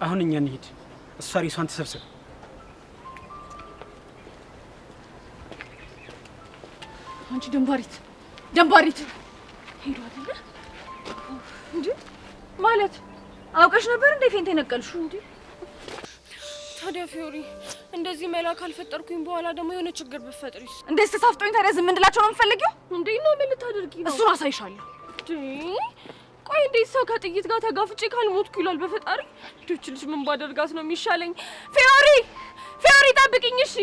አሁን እኛ እንሂድ። እሷ ሪሷን ተሰብስብ። አንቺ ደንባሪት፣ ደንባሪት ሄዱ አይደለ እንዴ? ማለት አውቀሽ ነበር እንዴ ፌንት የነቀልሽው እንዴ? ታዲያ ፊዮሪ እንደዚህ መላ ካልፈጠርኩኝ በኋላ ደግሞ የሆነ ችግር ብፈጥሪስ? እንዴት ተሳፍጦኝ ታዲያ ዝም እንድላቸው ነው የምትፈልጊው እንዴ? ነው ምን ልታደርጊ ነው? እሱን አሳይሻለሁ። ቆይ እንዴት ሰው ከጥይት ጋር ተጋፍጬ ካልሞትኩ ይላል? በፈጣሪ ልጅ ልጅ ምን ባደርጋት ነው የሚሻለኝ? ፊዮሪ ፊዮሪ ጠብቂኝ እሺ።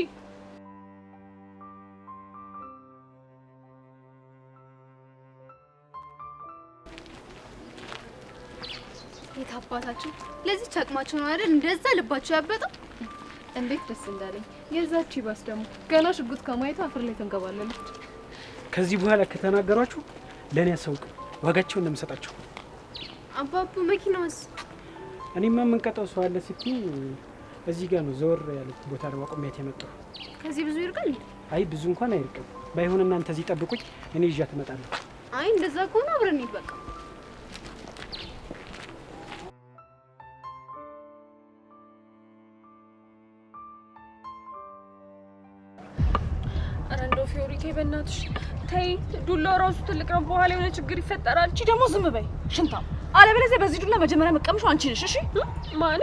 የታባታችሁ ለዚህ አቅማችሁ ነው አይደል እንደዛ ልባችሁ ያበጠው? እንዴት ደስ እንዳለኝ። የዛች ይባስ ደግሞ ገና ሽጉጥ ከማየቱ አፍር ላይ ተንገባለለች። ከዚህ በኋላ ከተናገሯችሁ ለኔ ያሳውቅ፣ ዋጋቸውን እንደምሰጣቸው። አባቡ መኪናውስ? እኔማ የምንቀጣው ሰው አለ ስትይ እዚህ ጋር ነው ዘወር ያለ ቦታ ነው አቆሚያት የመጣው። ከዚህ ብዙ ይርቃል? አይ ብዙ እንኳን አይርቅም። ባይሆን እናንተ እዚህ ጠብቁኝ፣ እኔ ይዣት እመጣለሁ። አይ እንደዛ ከሆነ አብረን እንሂድ በቃ። ፊዮሪ ተይ በእናትሽ ተይ። ዱላው ራሱ ትልቅ ነው፣ በኋላ የሆነ ችግር ይፈጠራል። እቺ ደግሞ ዝም በይ ሽንታ። አለበለዚያ በዚህ ዱላ መጀመሪያ መቀምሹ አንቺ ነሽ። እሺ ማኔ